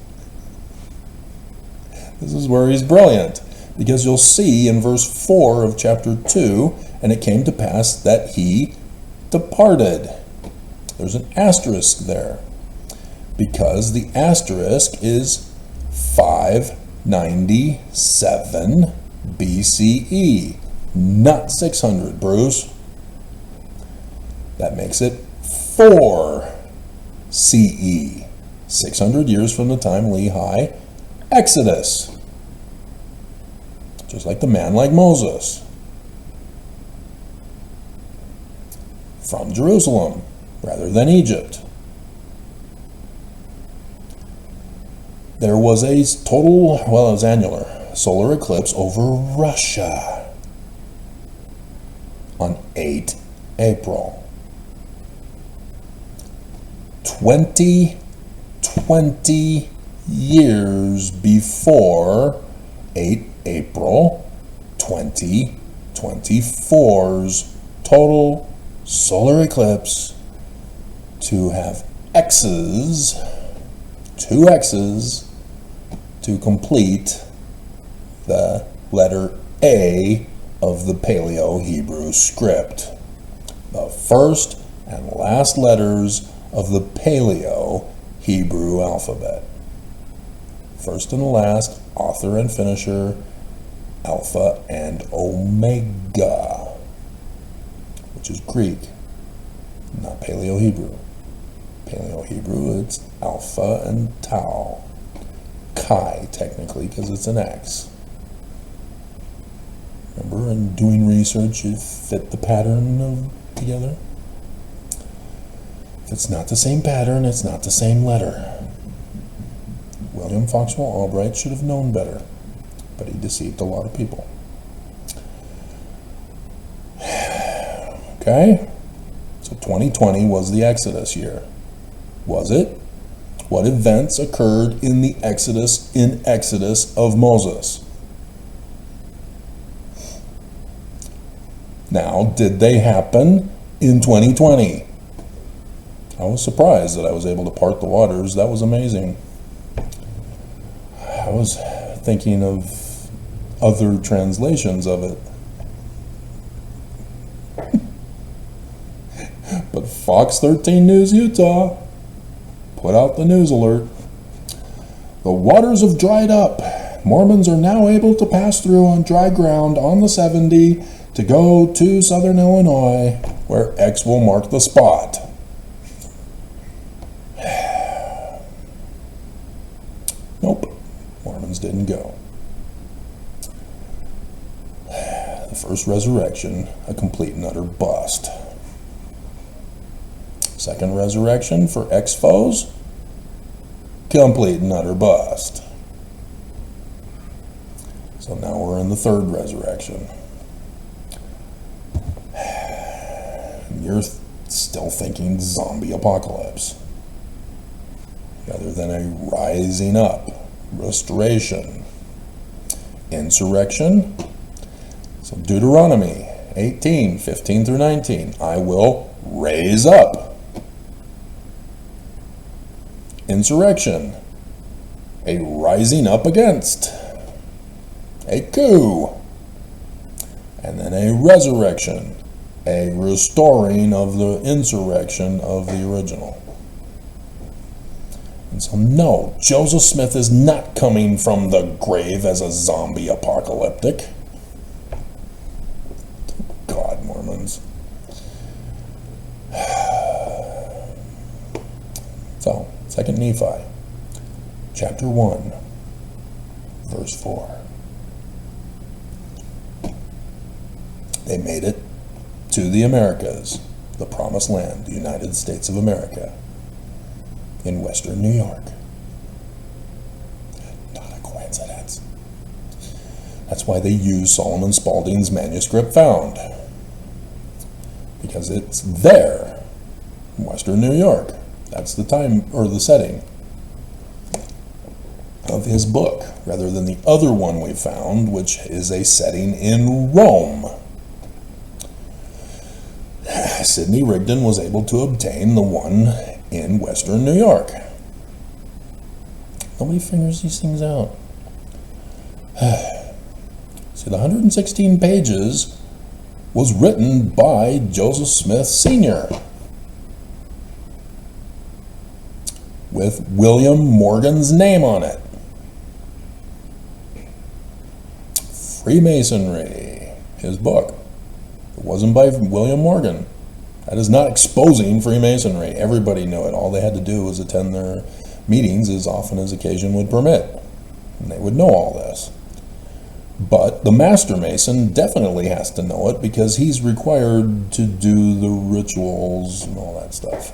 This is where he's brilliant, because you'll see in verse 4 of chapter 2, and it came to pass that he departed. There's an asterisk there, because the asterisk is 597 BCE, not 600, Bruce. That makes it 4 CE, 600 years from the time Lehi Exodus. Just like the man like Moses. From Jerusalem, rather than Egypt. There was a total, well, it was annular, solar eclipse over Russia on 8 April. 20 years before 8 April 2024's total solar eclipse, to have X's, 2 X's, to complete the letter A of the Paleo-Hebrew script. The first and last letters of the Paleo-Hebrew alphabet. First and last, author and finisher, Alpha and Omega, which is Greek, not Paleo-Hebrew. Paleo-Hebrew, it's Alpha and Tau. Chi, technically, because it's an X. Remember, in doing research, you fit the pattern together? If it's not the same pattern, it's not the same letter. William Foxwell Albright should have known better, but he deceived a lot of people. Okay? So 2020 was the Exodus year. Was it? What events occurred in the Exodus of Moses? Now, did they happen in 2020? I was surprised that I was able to part the waters. That was amazing. I was thinking of other translations of it. But Fox 13 News Utah put out the news alert. The waters have dried up. Mormons are now able to pass through on dry ground on the 70 to go to southern Illinois, where X will mark the spot. Nope, Mormons didn't go. The first resurrection, a complete and utter bust. Second resurrection for X-foes, complete and utter bust. So now we're in the third resurrection. And you're still thinking zombie apocalypse, rather than a rising up, restoration, insurrection. So Deuteronomy 18, 15 through 19, I will raise up. Insurrection, a rising up against, a coup, and then a resurrection, a restoring of the insurrection of the original. And so no, Joseph Smith is not coming from the grave as a zombie apocalyptic. God, Mormons. So, 2 Nephi, chapter 1, verse 4. They made it to the Americas, the promised land, the United States of America, in western New York. Not a coincidence. That's why they use Solomon Spaulding's manuscript found, because it's there, in western New York. That's the time, or the setting of his book, rather than the other one we found, which is a setting in Rome. Sidney Rigdon was able to obtain the one in western New York. Nobody figures these things out. See, the 116 pages was written by Joseph Smith Sr. with William Morgan's name on it. Freemasonry, his book. It wasn't by William Morgan. That is not exposing Freemasonry. Everybody knew it. All they had to do was attend their meetings as often as occasion would permit. And they would know all this. But the Master Mason definitely has to know it, because he's required to do the rituals and all that stuff.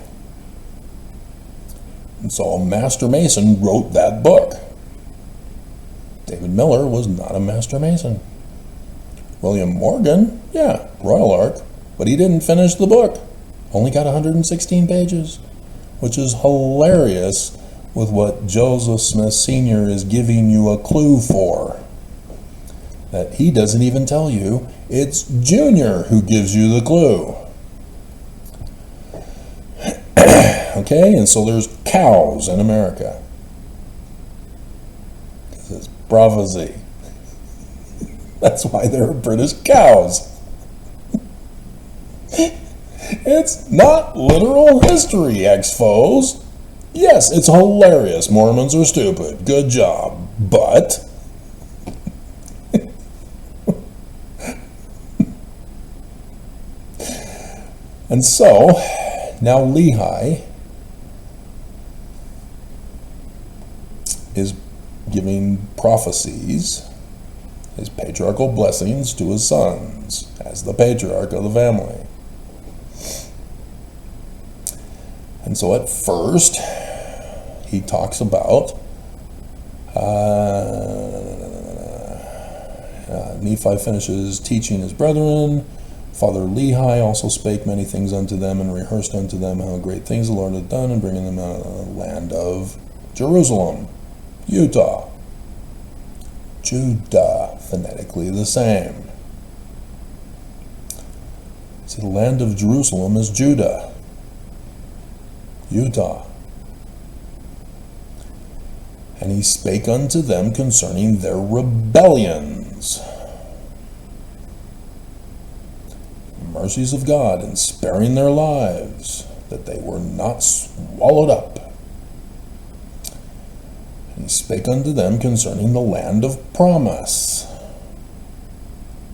And so a Master Mason wrote that book. David Miller was not a Master Mason. William Morgan, yeah, Royal Ark, but he didn't finish the book. Only got 116 pages, which is hilarious with what Joseph Smith Sr. is giving you a clue for. That he doesn't even tell you. It's Junior who gives you the clue. Okay, and so there's cows in America. This is prophecy. That's why they're British cows. It's not literal history, X-foes. Yes, it's hilarious. Mormons are stupid. Good job. But and so now Lehi is giving prophecies, his patriarchal blessings to his sons as the patriarch of the family. And so at first he talks about Nephi finishes teaching his brethren. Father Lehi also spake many things unto them, and rehearsed unto them how great things the Lord had done in bringing them out of the land of Jerusalem, Utah. Judah, phonetically the same. See, the land of Jerusalem is Judah, Utah. And he spake unto them concerning their rebellions. Mercies of God in sparing their lives, that they were not swallowed up. He spake unto them concerning the land of promise.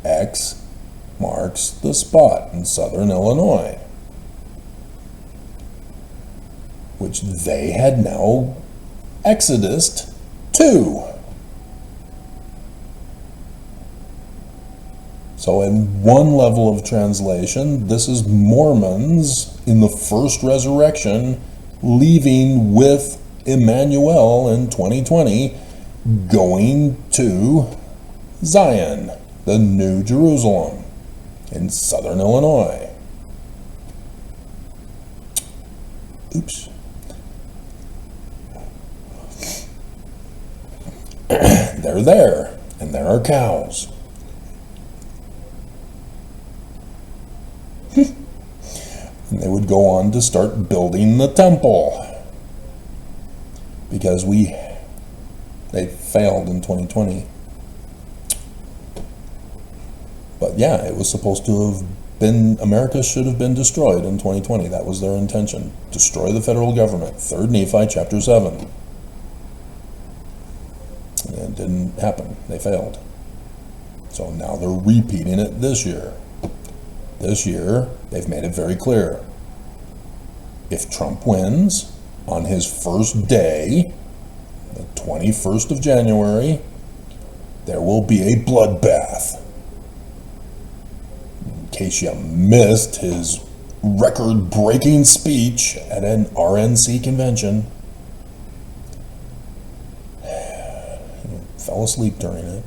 X marks the spot in southern Illinois, which they had now exodused to. So in one level of translation, this is Mormons in the first resurrection leaving with Emmanuel in 2020, going to Zion, the New Jerusalem, in southern Illinois. Oops. They're there, and there are cows. And they would go on to start building the temple, because they failed in 2020. But yeah, it was supposed to have been, America should have been destroyed in 2020. That was their intention. Destroy the federal government. 3 Nephi chapter 7. And it didn't happen. They failed. So now they're repeating it this year. This year, they've made it very clear. If Trump wins on his first day, the 21st of January, there will be a bloodbath. In case you missed his record-breaking speech at an RNC convention, fell asleep during it.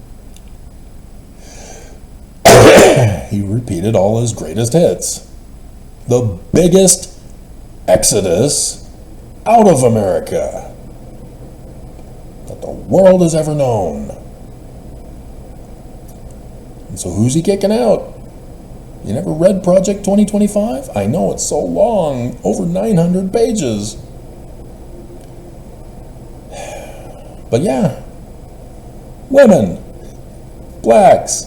He repeated all his greatest hits. The biggest exodus out of America that the world has ever known. And so who's he kicking out? You never read Project 2025? I know, it's so long, over 900 pages. But yeah, women, blacks,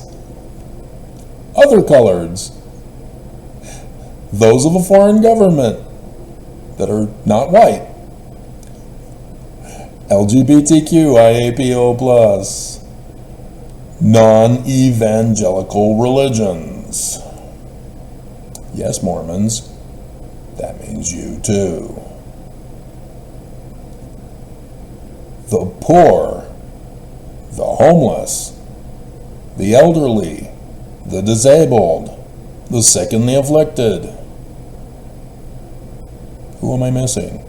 other coloreds, those of a foreign government that are not white, LGBTQ, IAPO+, non-evangelical religions. Yes, Mormons, that means you too. The poor, the homeless, the elderly, the disabled, the sick and the afflicted. Who am I missing?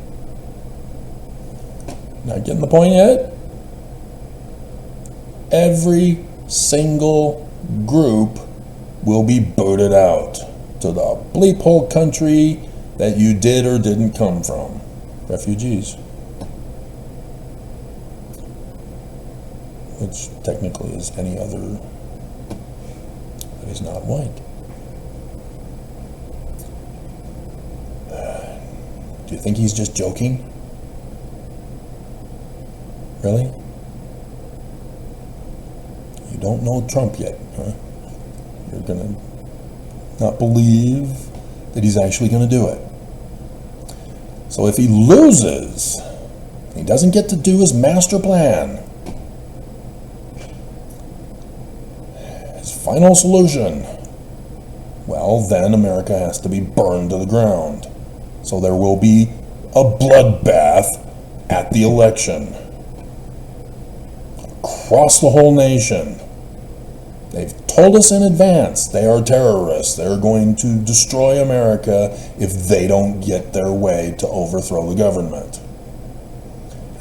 Not getting the point yet? Every single group will be booted out to the bleep hole country that you did or didn't come from. Refugees. Which technically is any other that is not white. Do you think he's just joking? Really? You don't know Trump yet, huh? You're gonna not believe that he's actually gonna do it. So if he loses, he doesn't get to do his master plan. His final solution, well, then America has to be burned to the ground. So there will be a bloodbath at the election. Across the whole nation. They've told us in advance they are terrorists. They're going to destroy America if they don't get their way to overthrow the government.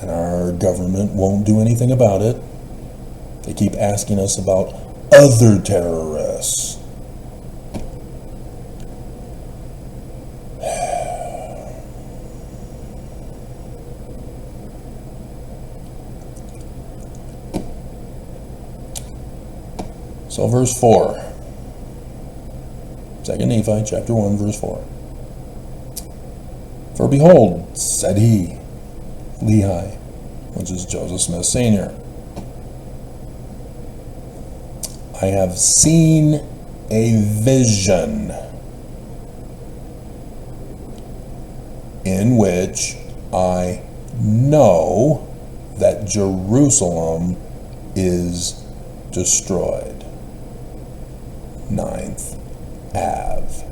And our government won't do anything about it. They keep asking us about other terrorists. So verse 4, 2 Nephi chapter 1 verse 4. For behold, said he, Lehi, which is Joseph Smith Sr., I have seen a vision in which I know that Jerusalem is destroyed. 9th Ave.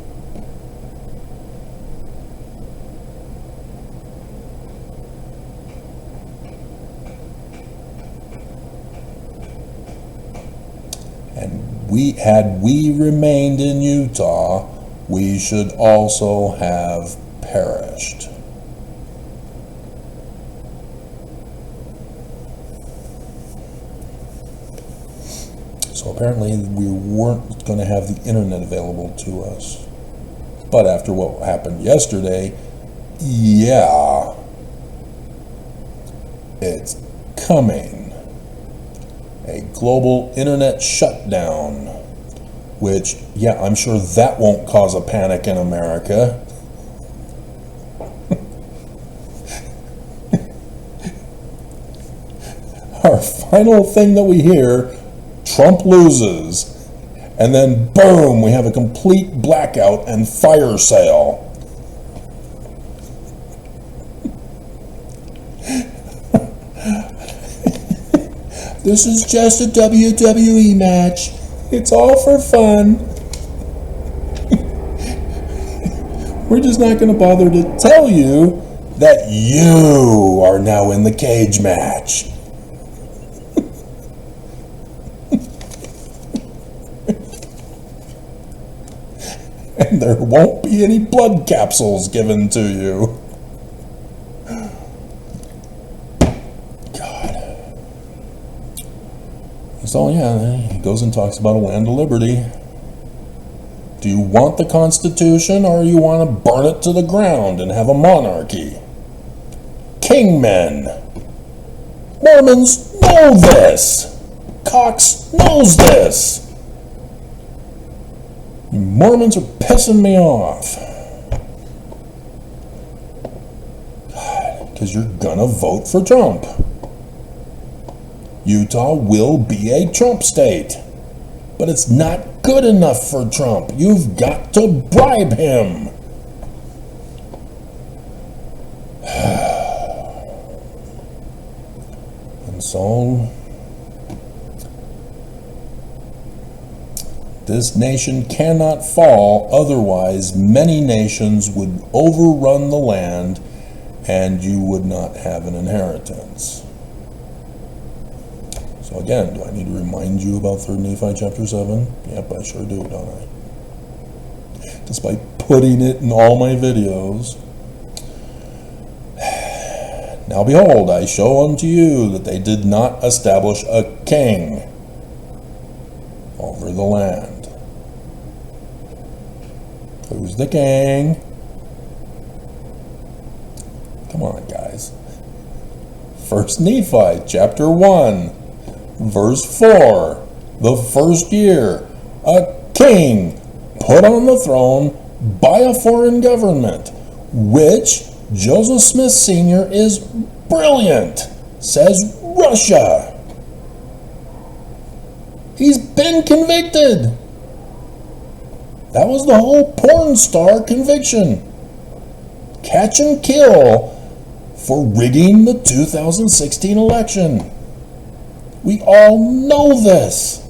And had we remained in Utah, we should also have perished. So apparently we weren't going to have the internet available to us. But after what happened yesterday, yeah, it's coming. A global internet shutdown, which, yeah, I'm sure that won't cause a panic in America. Our final thing that we hear, Trump loses, and then boom, we have a complete blackout and fire sale. This is just a WWE match. It's all for fun. We're just not going to bother to tell you that you are now in the cage match. And there won't be any blood capsules given to you. God. So yeah, he goes and talks about a land of liberty. Do you want the Constitution, or you want to burn it to the ground and have a monarchy? Kingmen. Mormons know this. Cox knows this. Mormons are pissing me off. Because you're gonna vote for Trump. Utah will be a Trump state. But it's not good enough for Trump. You've got to bribe him. And so this nation cannot fall, otherwise many nations would overrun the land and you would not have an inheritance. So again, do I need to remind you about 3 Nephi chapter 7? Yep, I sure do, don't I? Despite putting it in all my videos. Now behold, I show unto you that they did not establish a king over the land. Who's the king? Come on, guys. 1 Nephi chapter 1, verse 4. The first year, a king put on the throne by a foreign government, which Joseph Smith Sr. is brilliant, says Russia. He's been convicted. That was the whole porn star conviction. Catch and kill for rigging the 2016 election. We all know this.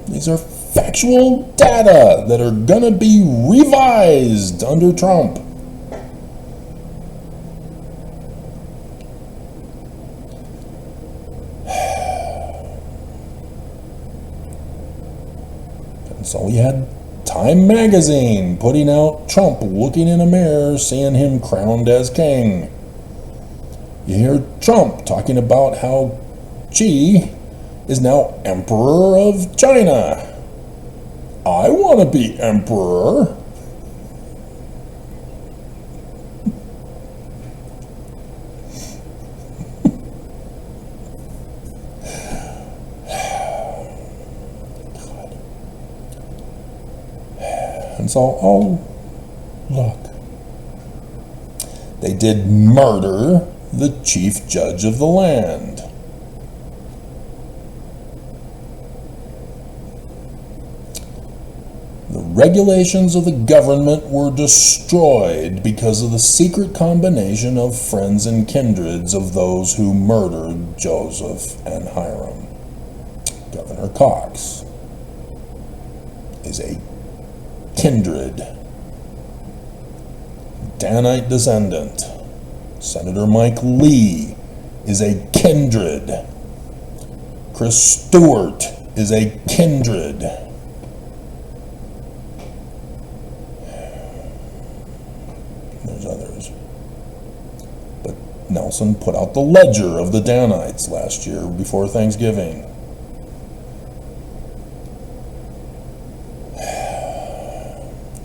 These are factual data that are going to be revised under Trump. And so we had Time magazine putting out Trump looking in a mirror, seeing him crowned as king. You hear Trump talking about how Xi is now emperor of China. I want to be emperor. And so, oh, look. They did murder the chief judge of the land. The regulations of the government were destroyed because of the secret combination of friends and kindreds of those who murdered Joseph and Hiram. Governor Cox is a kindred, Danite descendant. Senator Mike Lee is a kindred. Chris Stewart is a kindred. There's others. But Nelson put out the ledger of the Danites last year before Thanksgiving.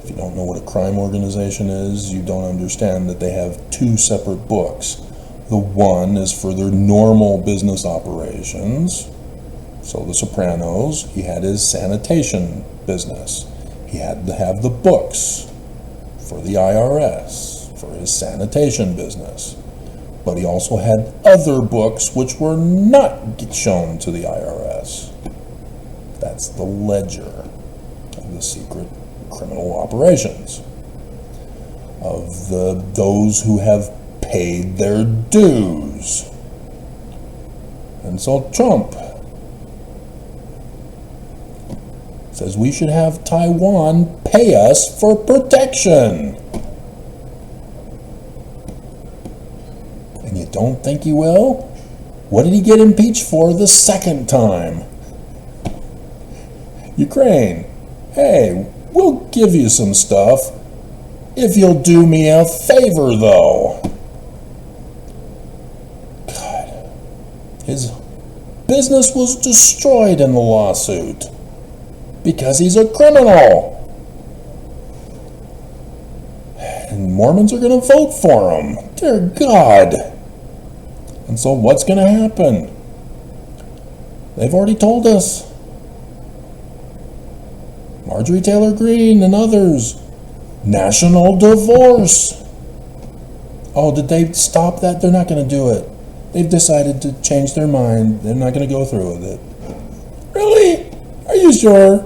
If you don't know what a crime organization is, you don't understand that they have two separate books. The one is for their normal business operations. So the Sopranos, he had his sanitation business. He had to have the books for the IRS, for his sanitation business. But he also had other books which were not shown to the IRS. That's the ledger of the secret criminal operations, of those who have paid their dues. And so Trump says we should have Taiwan pay us for protection. And you don't think he will? What did he get impeached for the second time? Ukraine, hey, we'll give you some stuff if you'll do me a favor, though. God, his business was destroyed in the lawsuit because he's a criminal. And Mormons are going to vote for him. Dear God. And so what's going to happen? They've already told us. Marjorie Taylor Greene and others. National divorce. Oh, did they stop that? They're not going to do it. They've decided to change their mind. They're not going to go through with it. Really? Are you sure?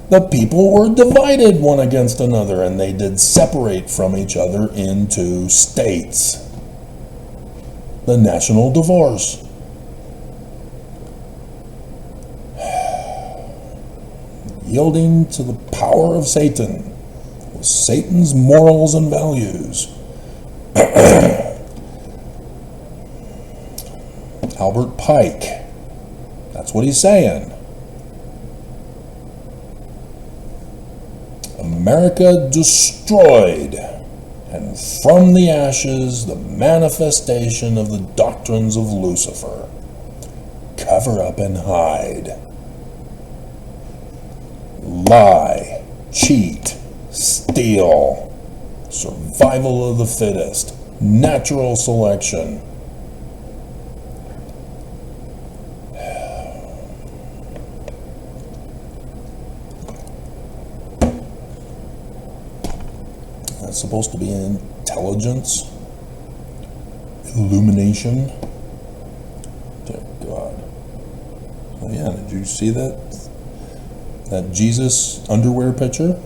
The people were divided one against another, and they did separate from each other into states. The national divorce. Yielding to the power of Satan, with Satan's morals and values. Albert Pike, that's what he's saying. America destroyed, and from the ashes the manifestation of the doctrines of Lucifer. Cover up and hide. Lie, cheat, steal, survival of the fittest, natural selection. That's supposed to be intelligence, illumination. Dear God. Oh yeah, did you see that Jesus underwear picture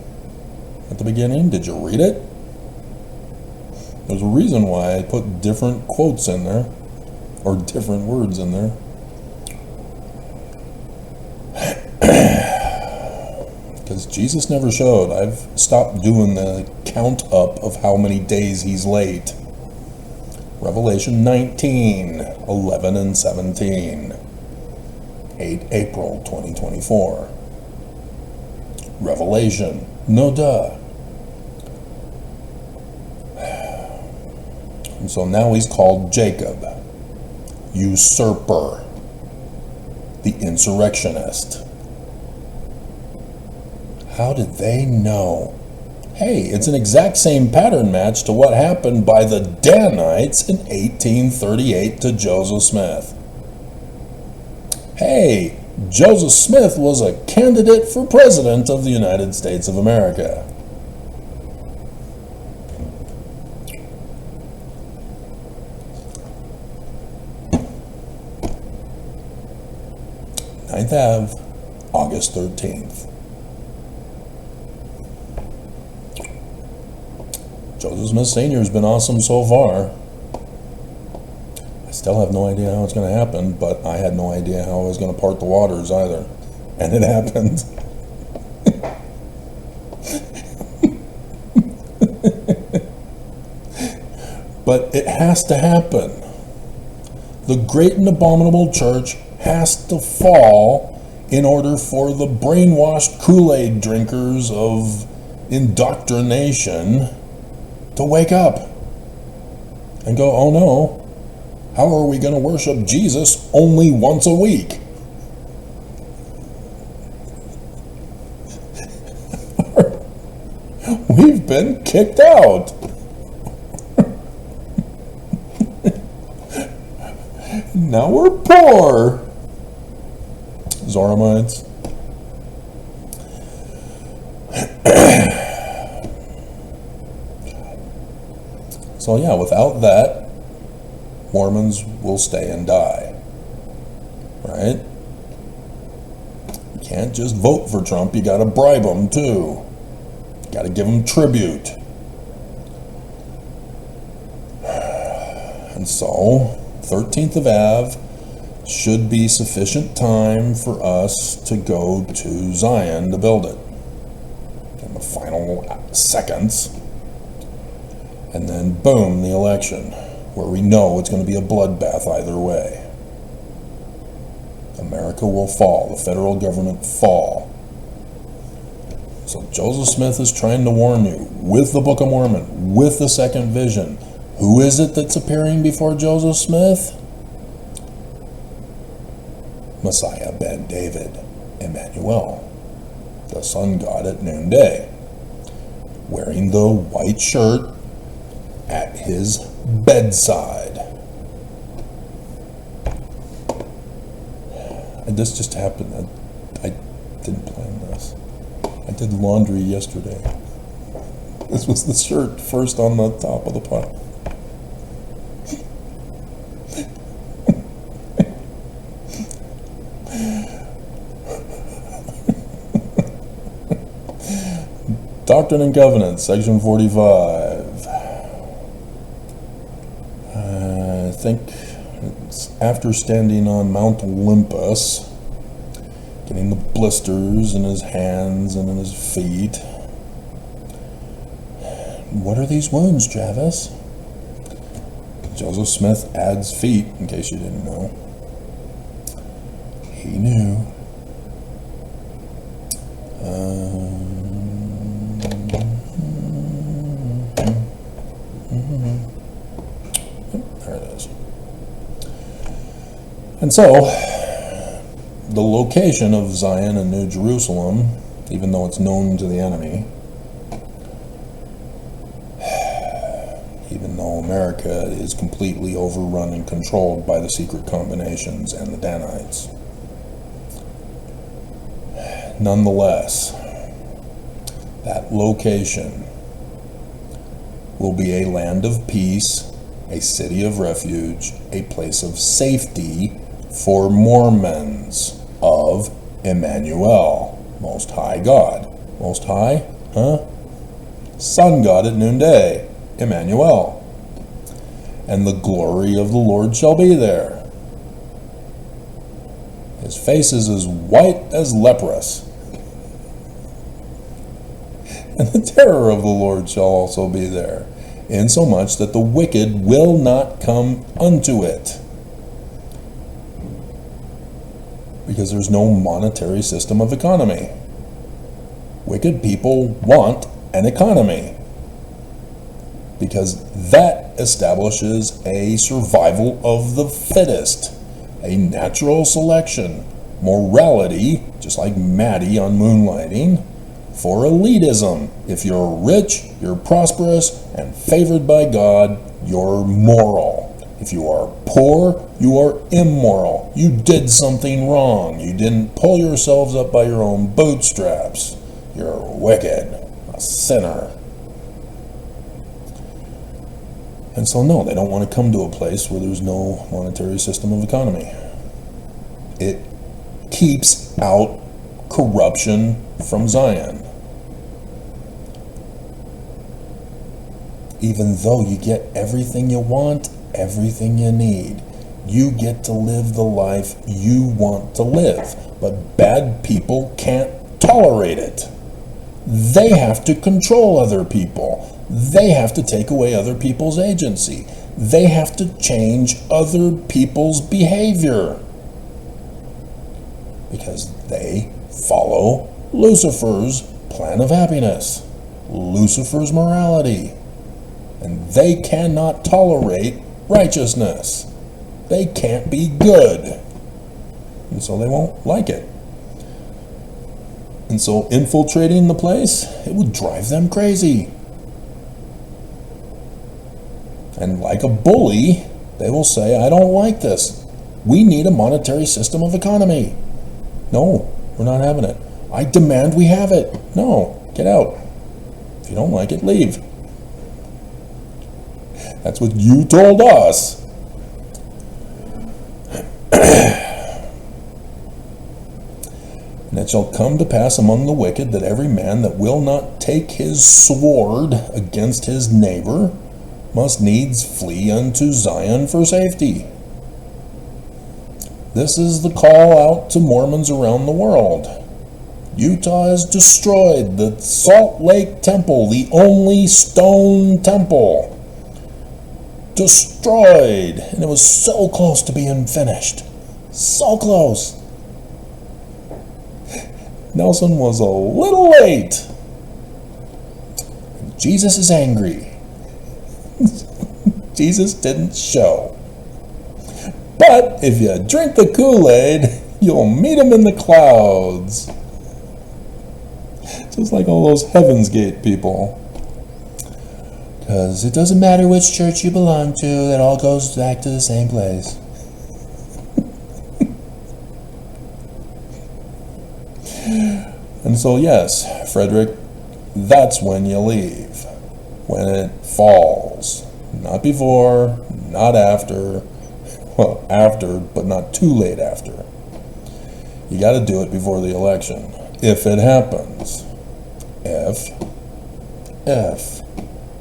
at the beginning? Did you read it? There's a reason why I put different quotes in there, or different words in there. Because Jesus never showed. I've stopped doing the count up of how many days he's late. Revelation 19, 11 and 17. 8 April 2024. Revelation, no duh. And so now he's called Jacob, usurper, the insurrectionist. How did they know? Hey, it's an exact same pattern match to what happened by the Danites in 1838 to Joseph Smith. Hey, Joseph Smith was a candidate for president of the United States of America. Ninth Ave, August 13th. Joseph Smith Sr. has been awesome so far. I still have no idea how it's going to happen, but I had no idea how I was going to part the waters either. And it happened. But it has to happen. The great and abominable church has to fall in order for the brainwashed Kool-Aid drinkers of indoctrination to wake up and go, oh no, how are we going to worship Jesus only once a week? We've been kicked out. Now we're poor. Zoramites. So yeah, without that, Mormons will stay and die. Right? You can't just vote for Trump, you gotta bribe him too. You gotta give him tribute. And so, 13th of Av should be sufficient time for us to go to Zion to build it. In the final seconds. And then boom, the election, where we know it's going to be a bloodbath either way. America will fall, the federal government fall. So Joseph Smith is trying to warn you, with the Book of Mormon, with the second vision. Who is it that's appearing before Joseph Smith? Messiah ben David, Emmanuel, the sun god at noonday, wearing the white shirt at his bedside. And this just happened. I didn't plan this. I did laundry yesterday. This was the shirt first on the top of the pile. Doctrine and Covenants, section 45. I think it's after standing on Mount Olympus, getting the blisters in his hands and in his feet. What are these wounds, Travis? Joseph Smith adds feet, in case you didn't know. He knew. There it is. And so, the location of Zion and New Jerusalem, even though it's known to the enemy, even though America is completely overrun and controlled by the secret combinations and the Danites, nonetheless, that location will be a land of peace, a city of refuge, a place of safety for Mormons of Emmanuel, Most High God. Most High? Huh? Sun God at noonday, Emmanuel. And the glory of the Lord shall be there. His face is as white as leprous. And the terror of the Lord shall also be there, insomuch that the wicked will not come unto it. Because there's no monetary system of economy. Wicked people want an economy, because that establishes a survival of the fittest, a natural selection, morality, just like Maddie on Moonlighting, for elitism. If you're rich, you're prosperous, and favored by God, you're moral. If you are poor, you are immoral. You did something wrong. You didn't pull yourselves up by your own bootstraps. You're wicked, a sinner. And so no, they don't want to come to a place where there's no monetary system of economy. It keeps out corruption from Zion. Even though you get everything you want, everything you need, you get to live the life you want to live. But bad people can't tolerate it. They have to control other people. They have to take away other people's agency. They have to change other people's behavior. Because they follow Lucifer's plan of happiness, Lucifer's morality. And they cannot tolerate righteousness. They can't be good. And so they won't like it. And so infiltrating the place, it would drive them crazy. And like a bully, they will say, I don't like this. We need a monetary system of economy. No, we're not having it. I demand we have it. No, get out. If you don't like it, leave. That's what you told us. And it shall come to pass among the wicked that every man that will not take his sword against his neighbor must needs flee unto Zion for safety. This is the call out to Mormons around the world. Utah has destroyed the Salt Lake Temple, the only stone temple. Destroyed, and it was so close to being finished. So close. Nelson was a little late. Jesus is angry. Jesus didn't show. But if you drink the Kool-Aid, you'll meet him in the clouds. Just like all those Heaven's Gate people. Because it doesn't matter which church you belong to, it all goes back to the same place. And so yes, Frederick, that's when you leave. When it falls. Not before, not after. Well, after, but not too late after. You got to do it before the election. If it happens. If.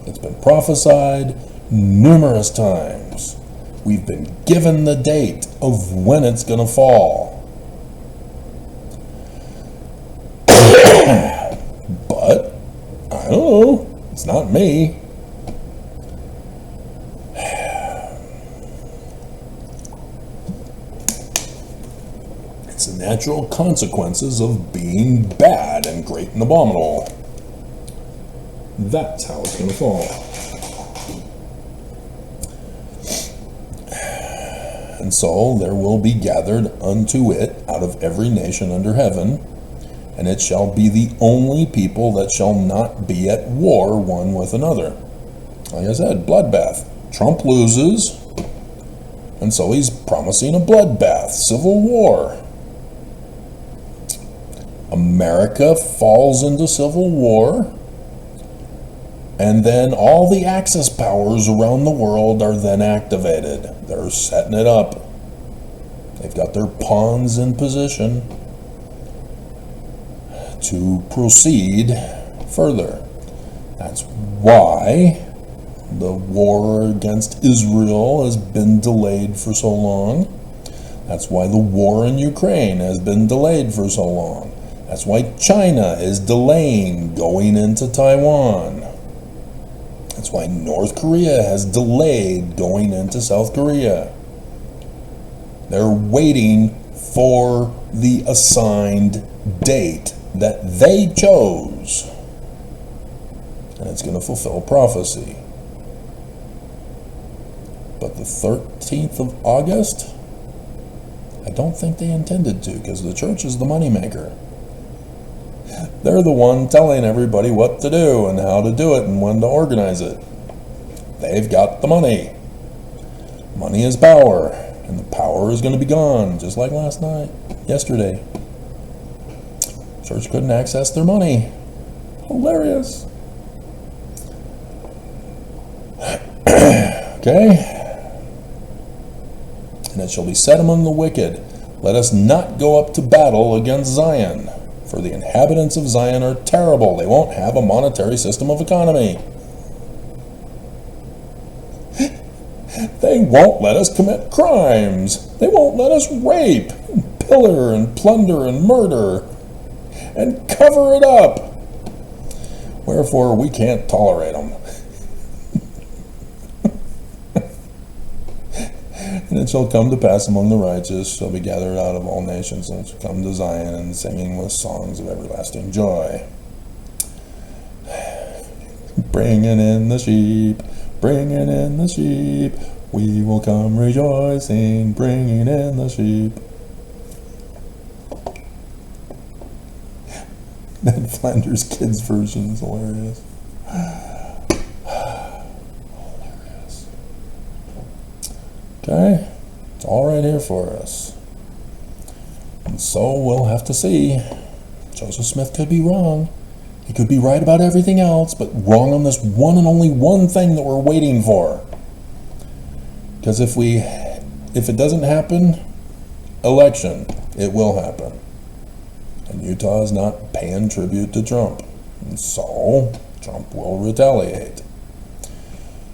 It's been prophesied numerous times. We've been given the date of when it's going to fall. But, I don't know. It's not me. It's the natural consequences of being bad and great and abominable. That's how it's going to fall. And so there will be gathered unto it out of every nation under heaven, and it shall be the only people that shall not be at war one with another. Like I said, bloodbath. Trump loses, and so he's promising a bloodbath, civil war. America falls into civil war, and then all the Axis powers around the world are then activated. They're setting it up. They've got their pawns in position to proceed further. That's why the war against Israel has been delayed for so long. That's why the war in Ukraine has been delayed for so long. That's why China is delaying going into Taiwan. That's why North Korea has delayed going into South Korea. They're waiting for the assigned date that they chose. And it's going to fulfill prophecy. But the 13th of August, I don't think they intended to, because the church is the moneymaker. They're the one telling everybody what to do and how to do it and when to organize it. They've got the money. Money is power, and the power is going to be gone, just like yesterday. Church couldn't access their money. Hilarious. Okay? And it shall be said among the wicked, let us not go up to battle against Zion. for the inhabitants of Zion are terrible. They won't have a monetary system of economy. They won't let us commit crimes. They won't let us rape, and piller, and plunder, and murder, and cover it up. Wherefore, we can't tolerate them. And it shall come to pass among the righteous shall be gathered out of all nations, and shall come to Zion, and singing with songs of everlasting joy. Bringing in the sheep, bringing in the sheep, we will come rejoicing, bringing in the sheep. Ned Flanders' kids version is hilarious. Hilarious. Okay, it's all right here for us. And so we'll have to see. Joseph Smith could be wrong. He could be right about everything else, but wrong on this one and only one thing that we're waiting for. Because if it doesn't happen, election, it will happen. And Utah is not paying tribute to Trump. And so, Trump will retaliate.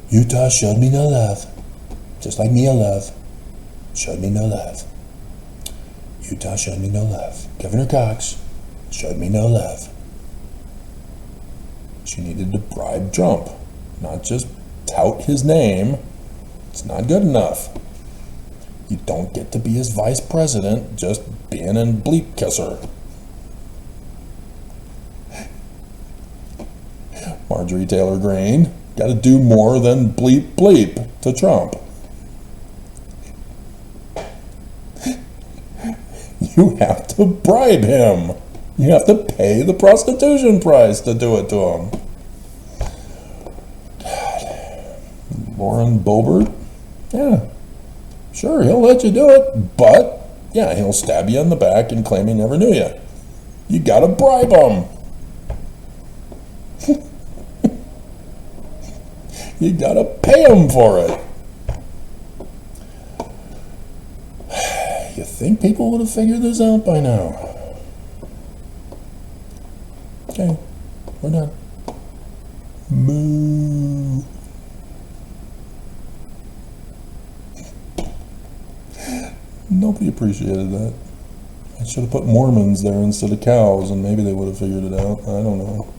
Utah showed me no love. Just like Mia Love showed me no love. Utah showed me no love. Governor Cox showed me no love. She needed to bribe Trump, not just tout his name. It's not good enough. You don't get to be his vice president just being a bleep kisser. Marjorie Taylor Greene got to do more than bleep bleep to Trump. You have to bribe him. You have to pay the prostitution price to do it to him. God. Lauren Boebert? Yeah. Sure, he'll let you do it, but, yeah, he'll stab you in the back and claim he never knew you. You gotta bribe him. You gotta pay him for it. You think people would have figured this out by now? Okay, we're done. Moo. Nobody appreciated that. I should have put Mormons there instead of cows, and maybe they would have figured it out. I don't know.